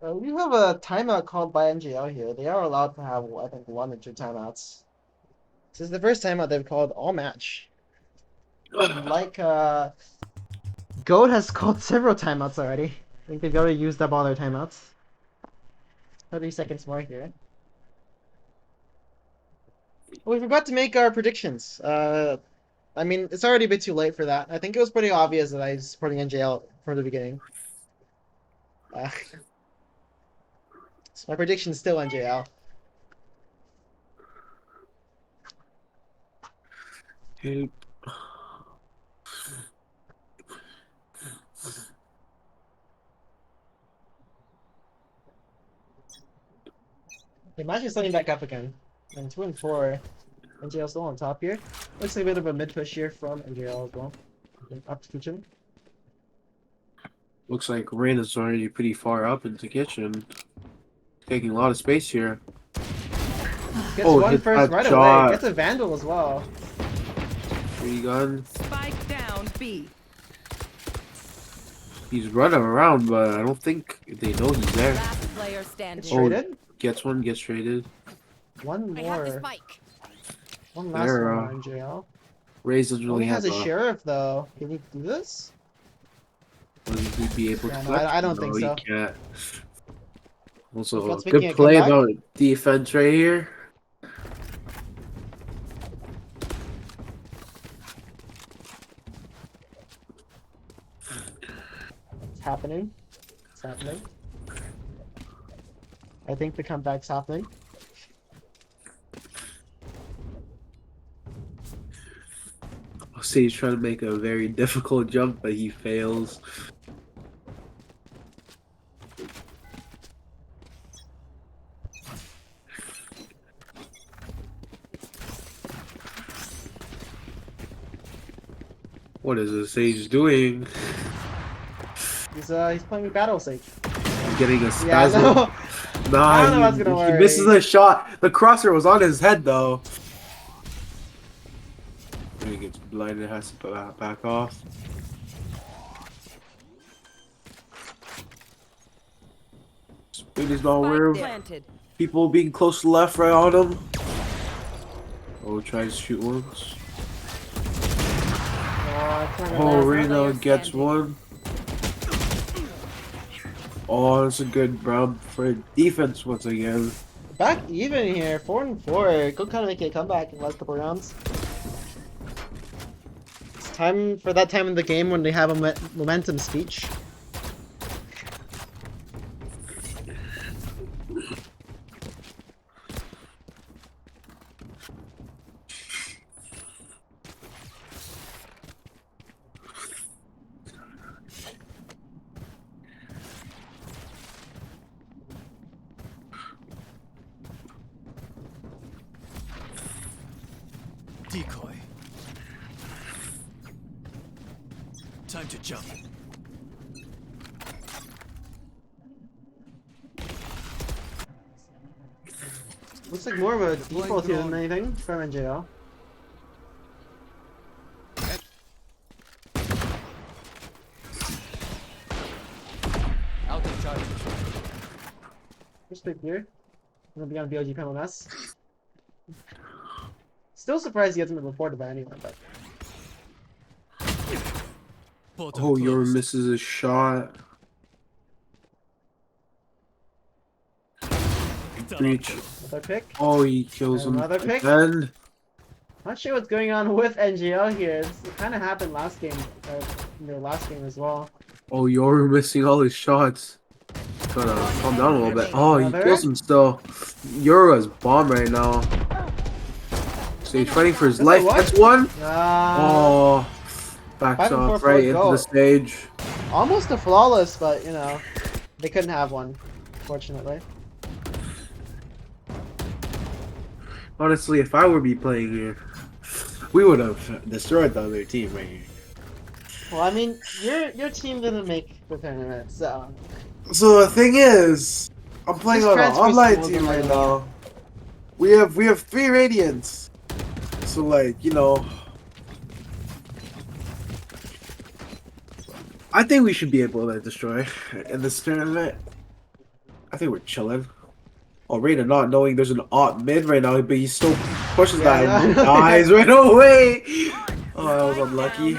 We have a timeout called by NGL here. They are allowed to have, I think, 1 or 2 timeouts. This is the first timeout they've called all match. Like, GOAT has called several timeouts already. I think they've already used up all their timeouts. 30 seconds more here. Oh, we forgot to make our predictions. I mean, it's already a bit too late for that. I think it was pretty obvious that I was supporting NJL from the beginning. So my prediction is still NJL. Hey. The match is starting back up again. And 2 and 4. NJL still on top here. Looks like a bit of a mid push here from NGL as well. Up to kitchen. Looks like Reina's already pretty far up into kitchen. Taking a lot of space here. Gets Oh, one hit first that right shot. away. Gets a Vandal as well. 3 gun. Spike down B. He's running around, but I don't think they know he's there. Last player Gets standing. traded. Gets one, gets traded. One I have the more. spike. One last There, one on NGL. Raze doesn't Only really has have a sheriff though. Can he do this? Will he be able Yeah, to no, flex? I don't think No, so. he can't. Also, Scott's good making a play comeback. about defense right here. It's happening. It's happening. I think the comeback's happening. I'll say he's trying to make a very difficult jump, but he fails. What is this Sage doing? He's playing with Battle Sage. I'm getting a Yeah, spasm. no. I don't know Nah, what's he, gonna he work. misses a shot. The crosser was on his head though. He gets blinded, has to back off. Speed is not aware of Planted. people being close to left, right on him. Oh, tries to shoot once. Oh, Reno gets one. Oh, that's a good rub for defense once again. Back even here, 4-4. Could kind of make a comeback in the last couple rounds. It's time for that time in the game when they have a momentum speech. Decoy. Time to jump. Looks like more of a default here than anything from NJL. Out of charge. First pick here. Gonna be on BLG panel S. Still surprised he hasn't been reported by anyone, but Oh, Yor misses a shot. Breach. another pick. Oh, he kills him. Another pick. And Not sure what's going on with NGL here. It kind of happened last game, in their last game as well. oh, Yor missing all his shots. Gotta calm down a little bit. Oh, he kills him still. Yora's bomb right now. So he's fighting for his life. That's one. Oh, backs off right into the stage. Almost a flawless, but you know, they couldn't have one, fortunately. Honestly, if I were be playing here, we would have destroyed the other team right here. Well, I mean, your team didn't make the tournament, so. So the thing is, I'm playing Just on an transfer online schools team and right like- now. We have 3 Radiants. So like, you know, I think we should be able to destroy in this tournament. I think we're chilling. Oh, Reyna not knowing there's an op mid right now, but he still pushes that and dies right away. Oh, that was unlucky.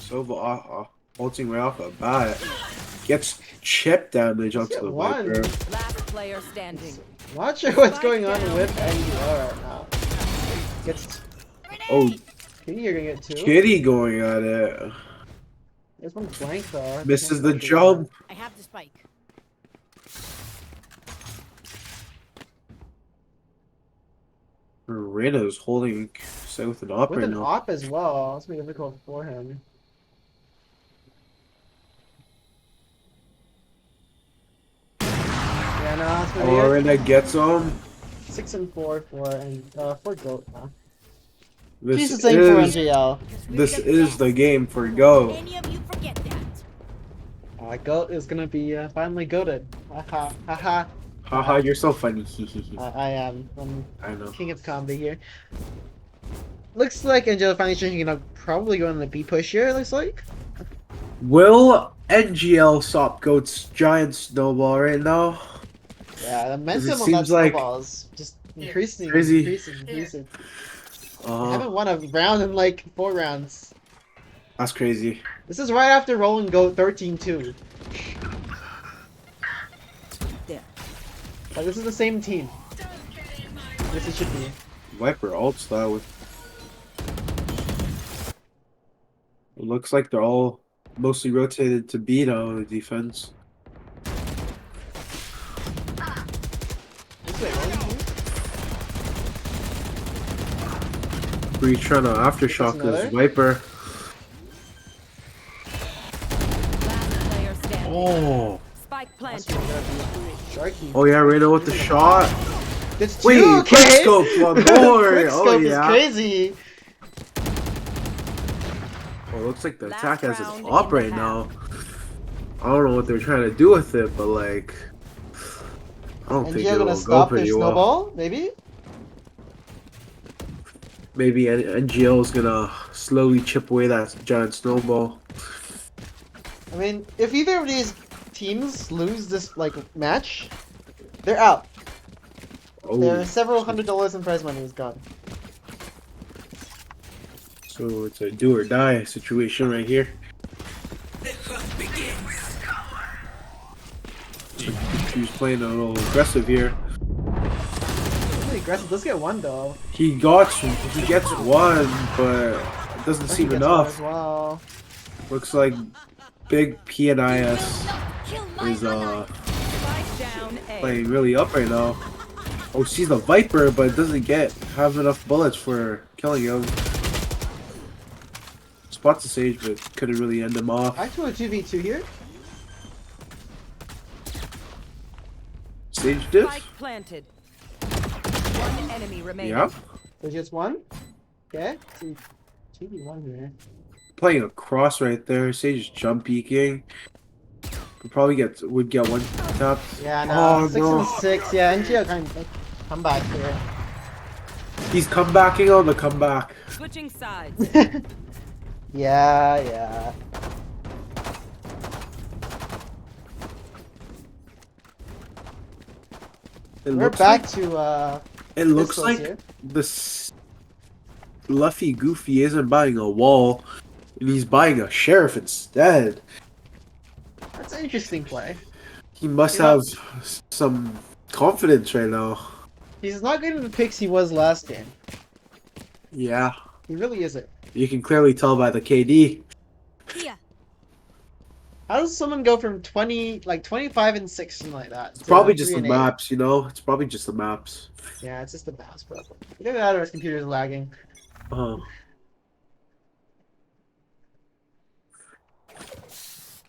Sova ulting right off the bat. Gets chip damage onto the Viper. Last player standing. Not sure what's going on with NGL right now. Gets. Oh, Kitty, you're gonna get 2. Kitty going at it. There's one blank though. Misses the jump. I have the spike. Reyna's holding south and up With right an now. op as well. It's gonna be difficult for him. Yeah, no, that's gonna be Oh, it. Reyna gets him. 6-4 for Goat. Huh? This She's the same for is NGL. this is the game for Go. Any of you forget that? Goat is gonna be finally goated. Haha, haha. Haha, you're so funny. I am. I'm I know. king of comedy here. Looks like NGL finally gonna probably go on the B push here. It looks like. Will NGL stop Goat's giant snowball right now? Yeah, the It momentum on that seems like snowball is just increasing, crazy. increasing. I haven't won a round in like 4 rounds. That's crazy. This is right after rolling Goat 13-2. There. But this is the same team. This it should be. Viper ult style with. It looks like they're all mostly rotated to B now on the defense. Bree trying to aftershock another? this Viper. Last player standing. Oh. Spike That's planted. gonna be Sharky. Oh yeah, Reyna with the shot. It's Wait, 2, okay? quickscope one more. Quickscope Oh is yeah. crazy. Oh, it looks like the Last attack has round an in op the right half. now. I don't know what they're trying to do with it, but like, I don't And think you're it'll gonna go stop their pretty well. snowball, maybe? Maybe NGL is gonna slowly chip away that giant snowball. I mean, if either of these teams lose this like match, they're out. Oh, There are several $100 in prize money is gone. so it's a do or die situation right here. He's playing a little aggressive here. Really aggressive. Let's get one though. He gets one, but it doesn't He seem gets one enough. as well. Looks like Big P and IS Kill my is ally. Spike down A. playing really up right now. Oh, she's the Viper, but it doesn't have enough bullets for killing him. Spots the Sage, but couldn't really end him off. Back to a 2v2 here. Sage diff? Spike planted. One enemy remaining. Yeah. There's just one. Okay. 2v1 here. Playing across right there. Sage is jump peeking. Would get one tap. Yeah, no. Oh, 6 no. and 6. Yeah, NGO kind of come back here. He's comebacking on the comeback. Switching sides. Yeah. We're back to It looks pistols like here. this Luffy Goofy isn't buying a wall, and he's buying a sheriff instead. That's an interesting play. He must You know- have some confidence right now. He's not getting the picks he was last game. Yeah, He really isn't. you can clearly tell by the KD. Here. How does someone go from 25 and 6 something like that? It's to probably just 3 the and 8? maps, you know? It's probably just the maps. Yeah, it's just the mouse problem. Either that or his computer's lagging.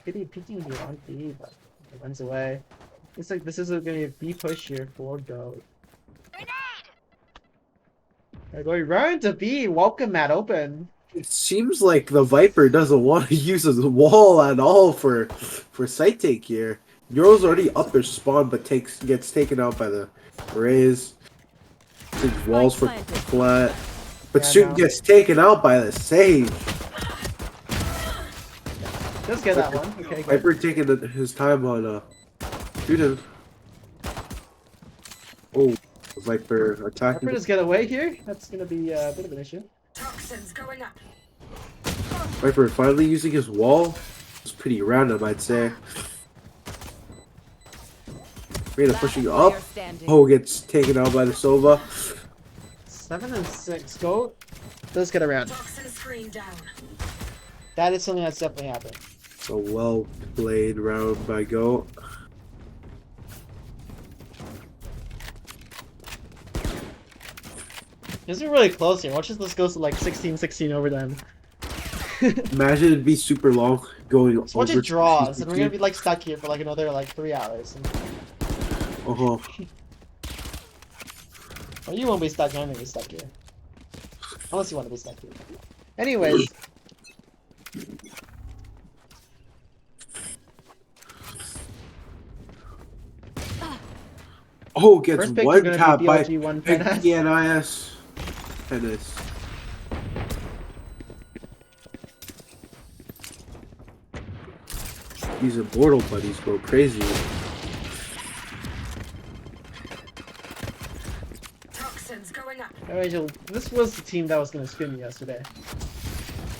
Pity peeking here on B, but it runs away. It's like this is gonna be a B push here for Go. They're going right to B. Welcome, Matt. Open. It seems like the Viper doesn't want to use the wall at all for site take here. Euro's already up their spawn, but gets taken out by the Rays. Takes walls for flat. But Yeah, Shoot no. gets taken out by the Sage. Just get that one. Okay, good. Viper taking his time on shooting. Oh, Viper attacking. Viper just get away here. That's gonna be a bit of an issue. Toxins going up. Viper finally using his wall. It's pretty random, I'd say. Reyna pushing up. Player standing. Oh, gets taken out by the Sova. 7 and 6. Go. Does get around. Toxin screen down. That is something that's definitely happened. A well played round by Go. This is really close here. Watch this goes to like 16-16 overtime. Imagine it'd be super long going So watch over it draws, to and we're gonna be like stuck here for like another like 3 hours. Uh-huh. Well, you won't be stuck. I'm gonna be stuck here. Unless you want to be stuck here. Anyways. Oh, gets First pick is one gonna tap be by BLG 1 Penis. PNIS. Penis. These immortal buddies go crazy. Toxins going up. Angel, this was the team that was gonna scream me yesterday.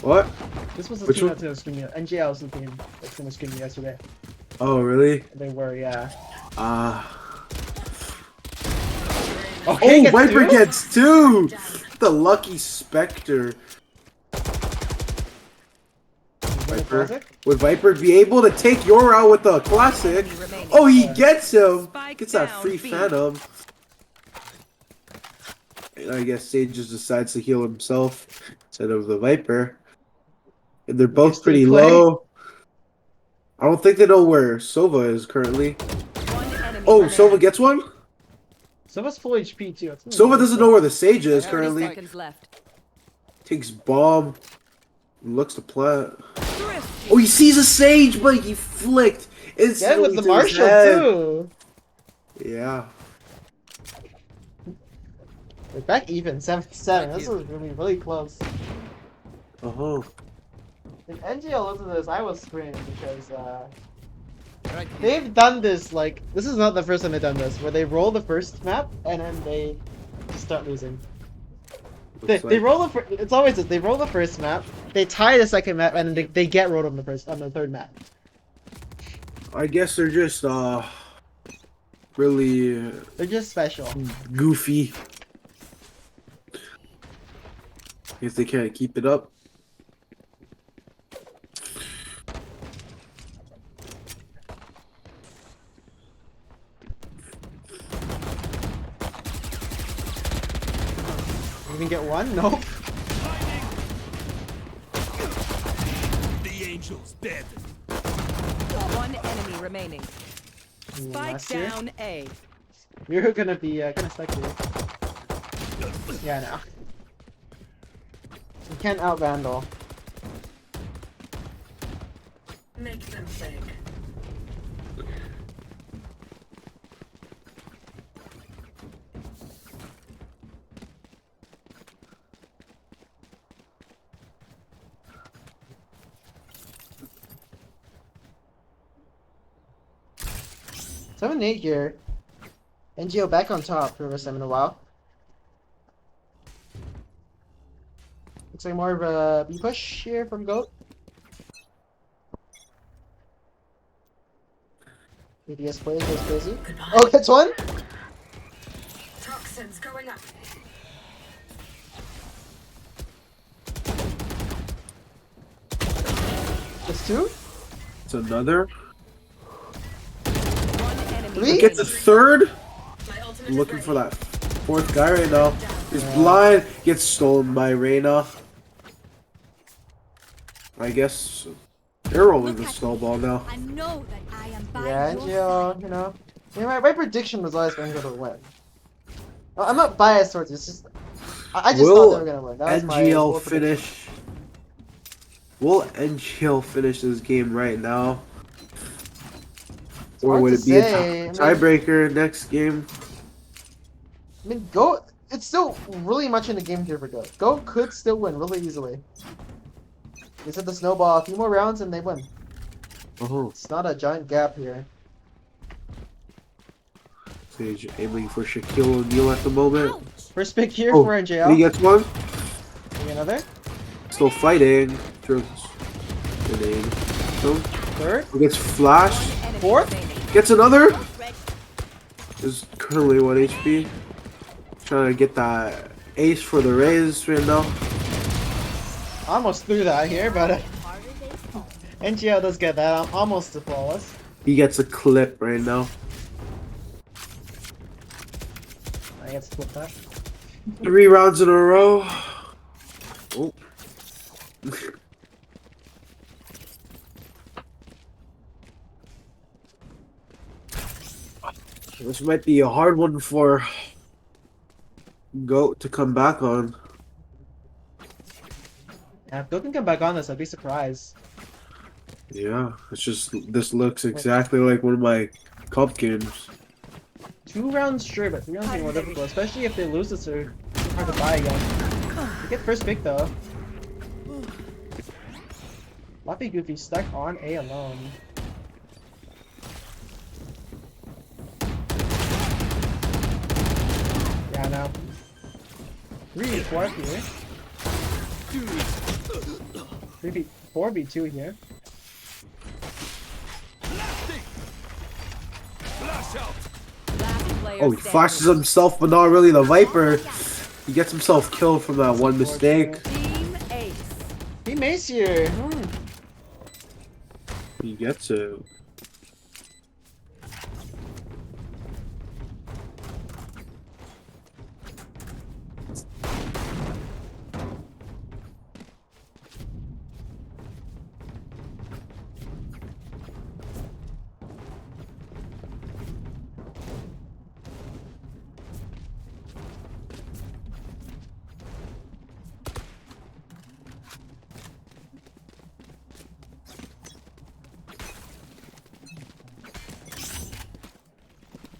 What? This was the Which team one? that's gonna scream me. NGL was the team that's gonna scream me yesterday. Oh, really? They were, yeah. Okay, gets Viper two? gets 2! The lucky Spectre. Viper. Classic? Would Viper be able to take your out with the classic? Remaining. Oh, he gets him! Spike Gets that down, free B. Phantom. And I guess Sage just decides to heal himself instead of the Viper. And they're both still pretty play? low. I don't think they know where Sova is currently. One enemy Oh, remaining. Sova gets one? Sova's full HP too. Sova doesn't know where the Sage is 30 currently. seconds left. Takes bomb. Looks to plant. Oh, he sees a Sage, but he flicked. Yeah, Instantly with the to his Marshall head. too. Yeah. We're back even, 7-7. This was really close. Uh-huh. If NGL looked at this, I was screaming because Right. they've done this, like, this is not the first time they've done this, where they roll the first map and then they just start losing. They Looks like- roll the it's always this, they roll the first map, they tie the second map, and then they get rolled on the third map. I guess they're just really They're just special. goofy. If they can't keep it up. You can get one? Nope. The angel's dead. One enemy remaining. Spike Last year? down A. You're gonna be kinda stuck here. Yeah, no. You can't out Vandal. Make them think. Seven 8 here. NGO back on top for the first time in a while. Looks like more of a B push here from Goat. ADS plays goes crazy. Oh, gets one? Toxins going up. Gets two? It's another. One enemy. Three? Gets a third. My ultimate I'm is looking ready. for that fourth guy right now. He's blind. Gets stolen by Reyna. I guess they're rolling the snowball now. I know that I am by Yeah, your NGO, side. you know. Yeah, my prediction was always NGO to win. Well, I'm not biased towards you, it's just. I just thought they were gonna win. That was my NGL bold prediction. finish? Will NGL finish this game right now? Or hard would to it be say. a I mean- tiebreaker next game? I mean, Goat, it's still really much in the game here for Goat. Goat could still win really easily. They said the snowball a few more rounds and they win. Oh, It's not a giant gap here. Sage aiming for Shaquille O'Neal at the moment. First pick here Oh, for he NJL. gets one. Maybe another. Still fighting. Throws grenade. So, Third. he gets flash. One enemy Fourth? remaining. Gets another. Is currently 1 HP. Trying to get that ace for the Rays right now. Almost threw that here, but NGL does get that. I'm almost to flawless. He gets a clip right now. I get to flip that. 3 rounds in a row. Oh. This might be a hard one for GOAT to come back on. Yeah, if Go can come back on this, I'd be surprised. Yeah, it's just this looks exactly like one of my comp games. 2 rounds sure, but 3 rounds being more difficult, especially if they lose this or it's hard to buy again. You get first pick though. Floppy Goofy stuck on A alone. Yeah, no. 3v4 here. 4v2 here. Flash out. Last player Oh, he standing. flashes himself, but not really the Viper. He gets himself killed from that one mistake. Team Ace. He mace here. He gets it.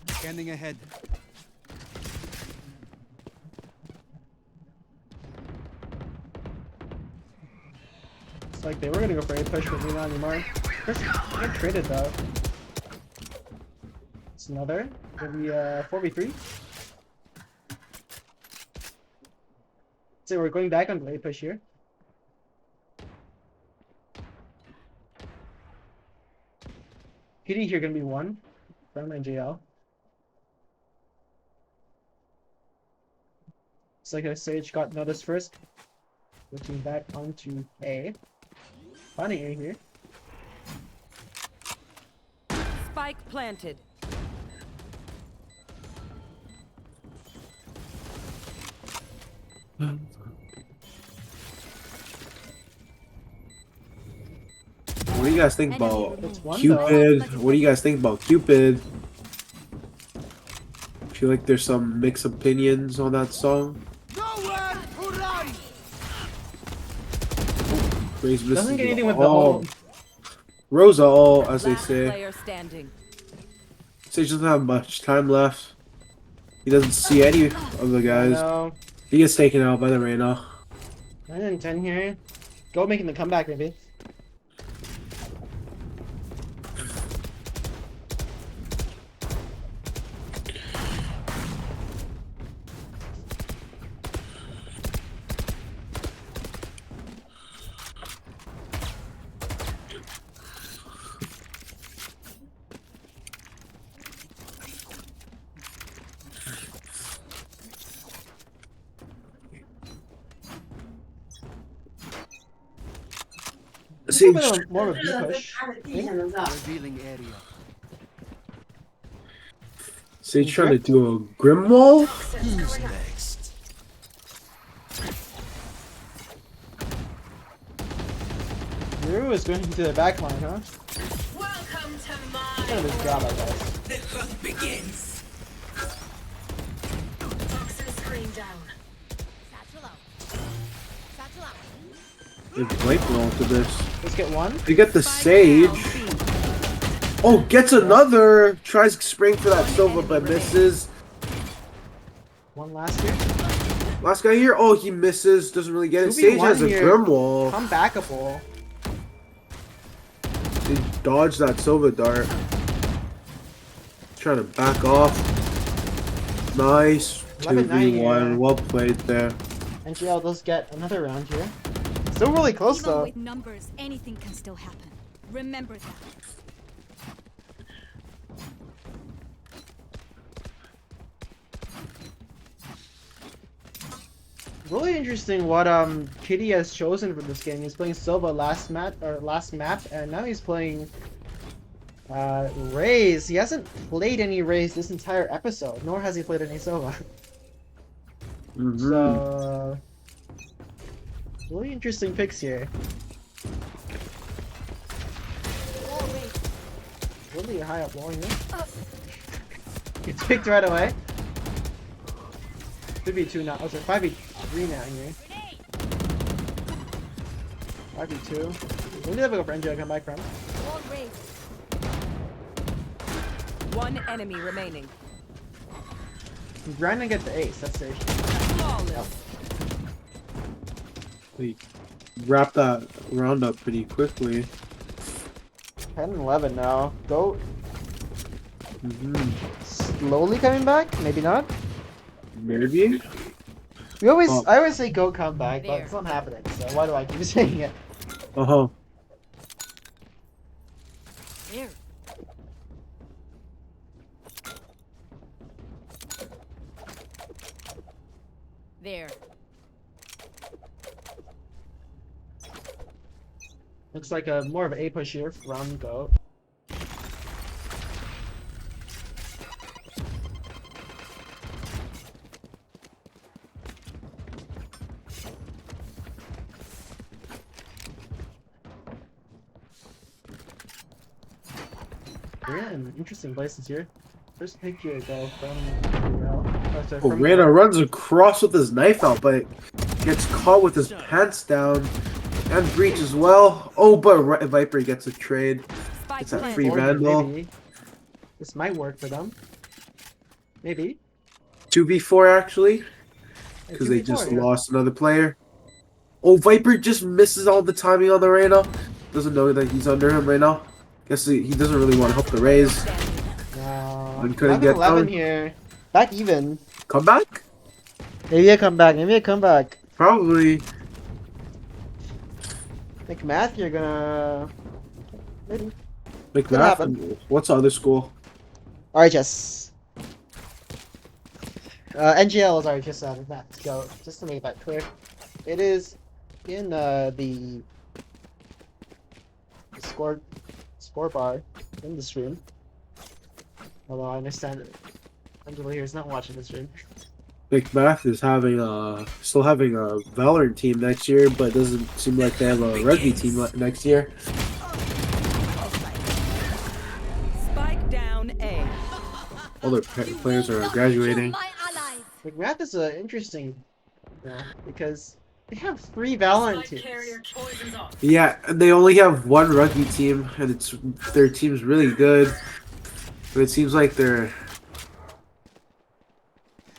Scanning ahead. It's like they were gonna go for a push, but maybe not anymore. First, get traded though. It's another. Maybe 4v3. So we're going back on the A push here. PD here gonna be 1 from NJL. It's like a Sage got noticed first. Switching back onto A. Finding A here. Spike planted. What do you guys think about That's 1 Cupid? What do you guys think about Cupid? Feel like there's some mixed opinions on that song. Nowhere to run. Praise Doesn't get misses anything with the all. whole. Rosa all, as they Last say. player standing. Sage doesn't have much time left. He doesn't see any of the guys. No. He gets taken out by the Reyna. 9 and 10 here. Go making the comeback maybe. It's a Sage, bit of more of a B push. Revealing area. Sage trying to do a Grimwall? Who's next? Rue is going to the back line, huh? Welcome to Kind of his job, I guess. The hunt begins. Toxin screen down. Satchel out. Satchel out. There's Viper to this. Let's get 1. They get the Sage. Oh, gets another! Tries spraying for that Silva but misses. 1 last here. Last guy here, oh, he misses. Doesn't really get it. 2v1 Sage has a here. Grimwall. Comebackable. They dodged that Silva dart. Trying to back off. Nice. 11-9 2v1. here. Well played there. NGL does get another round here. Still really close Even though. with numbers, anything can still happen. Remember that. Really interesting what Kitty has chosen for this game. He's playing Silva last map, and now he's playing Raze. He hasn't played any Raze this entire episode, nor has he played any Silva. So really interesting picks here. Really high up low here. Gets picked right away. 3v2 now. Oh, sorry, 5v3 now here. 5v2. When did I go for NJ come back from? Wall raised. One enemy remaining. He's grinding to get the ace. That's safe. Flawless. We wrap that round up pretty quickly. 10 and 11 now. Goat Mm-hmm. slowly coming back. Maybe not. Maybe. I always say Goat come back, but There. it's not happening. So why do I keep saying it? Uh-huh. Here. There. Looks like a more of an A push here from Goat. We're in interesting places here. First pick here though from NEVL. Oh, Reyna runs across with his knife out, but gets caught with his pants down. And Breach as well. Oh, but Viper gets a trade. Spike It's that planted. free Vandal. Maybe. This might work for them. Maybe. 2v4 actually. Because they 2v4, just yeah. lost another player. Oh, Viper just misses all the timing on the Reyna. Doesn't know that he's under him right now. Guess he doesn't really want to help the Rays. No. And couldn't 11, get 11 down. here. Back even. Come back? Maybe a comeback. Maybe a comeback. Probably. I think Math, you're gonna. Maybe. Like Could that. happen. What's the other school? RHS. NGL is RHS out of that. So, just to make that clear. It is in the score bar in the stream. Although I understand it. Angela here is not watching the stream. Big Math is having still having a Valorant team next year, but it doesn't seem like they have a rugby team next year. Spike down A. All their players are graduating. My allies. Like Math is interesting, because they have 3 Valorant teams. Yeah, and they only have one rugby team, and their team's really good. But it seems like they're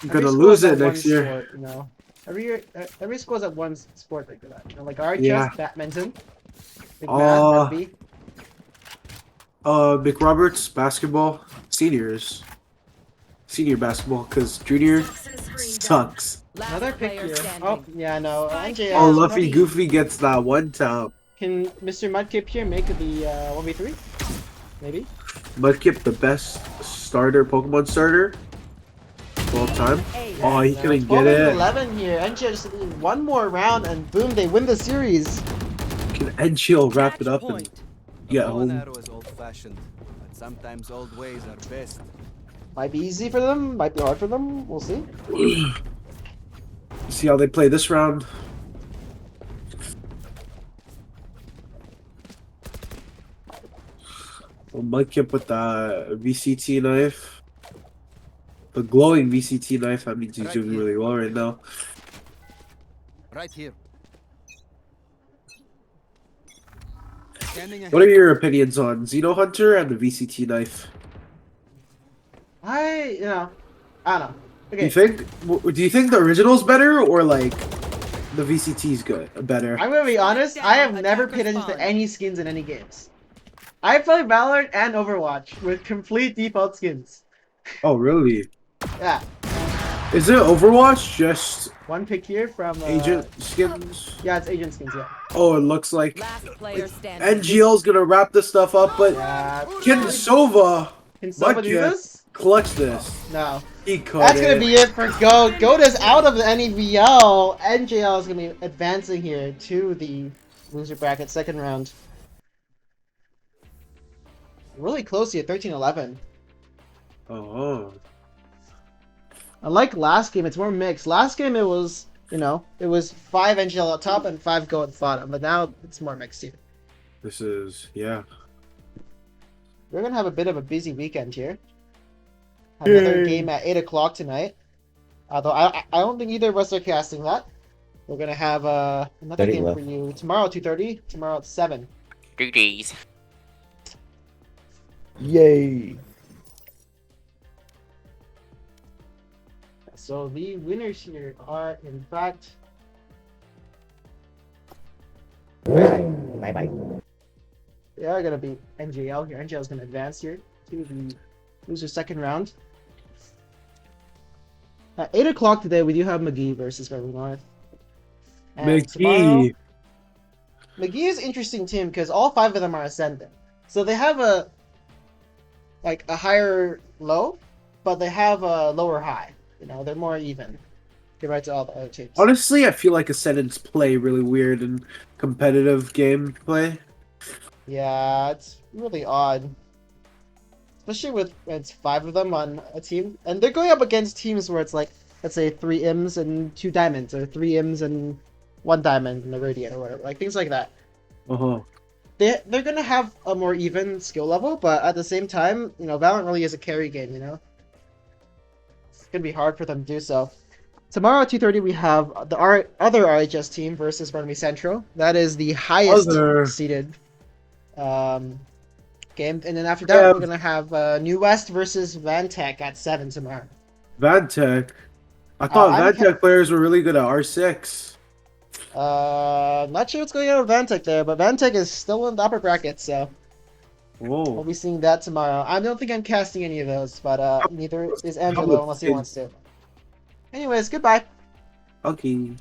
gonna lose it next year. Sport, you know, every year, every school's at one sport like that. You know, like RHS, Yeah. badminton, Big Math, rugby. McRoberts basketball, senior basketball, because junior sucks. Last Another pick player here. standing. Oh, yeah, no, NJL. Oh, Luffy Goofy gets that one tap. Can Mr. Mudkip here make the 1v3? Maybe. Mudkip, the best Pokemon starter of all time. Oh, he couldn't get it. 11 here. NJ just need one more round and boom, they win the series. Can NGL wrap it up and get Bow and home? arrow is old-fashioned, but sometimes old ways are best. Might be easy for them, might be hard for them. We'll see. See how they play this round. Well, Mudkip with the VCT knife. The glowing VCT knife, that means he's doing really well right now. Right here. Scanning What are ahead. your opinions on Xeno Hunter and the VCT knife? I don't know. Do Okay, you think the original's better or like the VCT's better? I'm gonna be honest, I have never paid attention to any skins in any games. I play Valorant and Overwatch with complete default skins. Oh, really? Yeah. Is it Overwatch just One pick here from agent skins? Yeah, it's agent skins, yeah. Oh, it looks like Last player standing. NGL's gonna wrap this stuff up, but Yeah. can Sova Can someone do Mudkip this? clutch this? No. He could. That's gonna be it for Goat. Goat is out of the NEVL. NJL is gonna be advancing here to the loser bracket second round. Really close here, 13-11. Oh. Unlike last game, it's more mixed. Last game it was, it was 5 NGL at top and 5 Goat at bottom, but now it's more mixed here. This is, yeah. We're gonna have a bit of a busy weekend here. Another Yay. game at 8 o'clock tonight. Although I don't think either of us are casting that. We're gonna have another 30 game left. for you tomorrow, 2:30. Tomorrow at 7. 3 days. Yay! So the winners here are, in fact, Bye bye. they are gonna be NJL here. NJL is gonna advance here to the loser second round. At 8 o'clock today, we do have McGee versus River North. And tomorrow, McGee. McGee is an interesting team because all 5 of them are ascendant. So they have a higher low, but they have a lower high. You know, they're more even compared to all the other teams. Honestly, I feel like Ascendants play really weird in competitive gameplay. Yeah, it's really odd. Especially with when it's 5 of them on a team. And they're going up against teams where it's like, let's say 3 Ims and 2 diamonds, or 3 Ims and 1 diamond in the Radiant or whatever. Like things like that. Uh-huh. They're gonna have a more even skill level, but at the same time, you know, Valorant really is a carry game, you know? It's gonna be hard for them to do so. Tomorrow at 2:30 we have the other RHS team versus Burnaby Central. That is the highest seeded game. And then after that, we're gonna have New West versus Vantech at 7 tomorrow. Vantech? I thought Vantech players were really good at R6. Not sure what's going on with Vantech there, but Vantech is still in the upper bracket, so Whoa. we'll be seeing that tomorrow. I don't think I'm casting any of those, but neither is Angelo unless he wants to. Anyways, goodbye. Okay.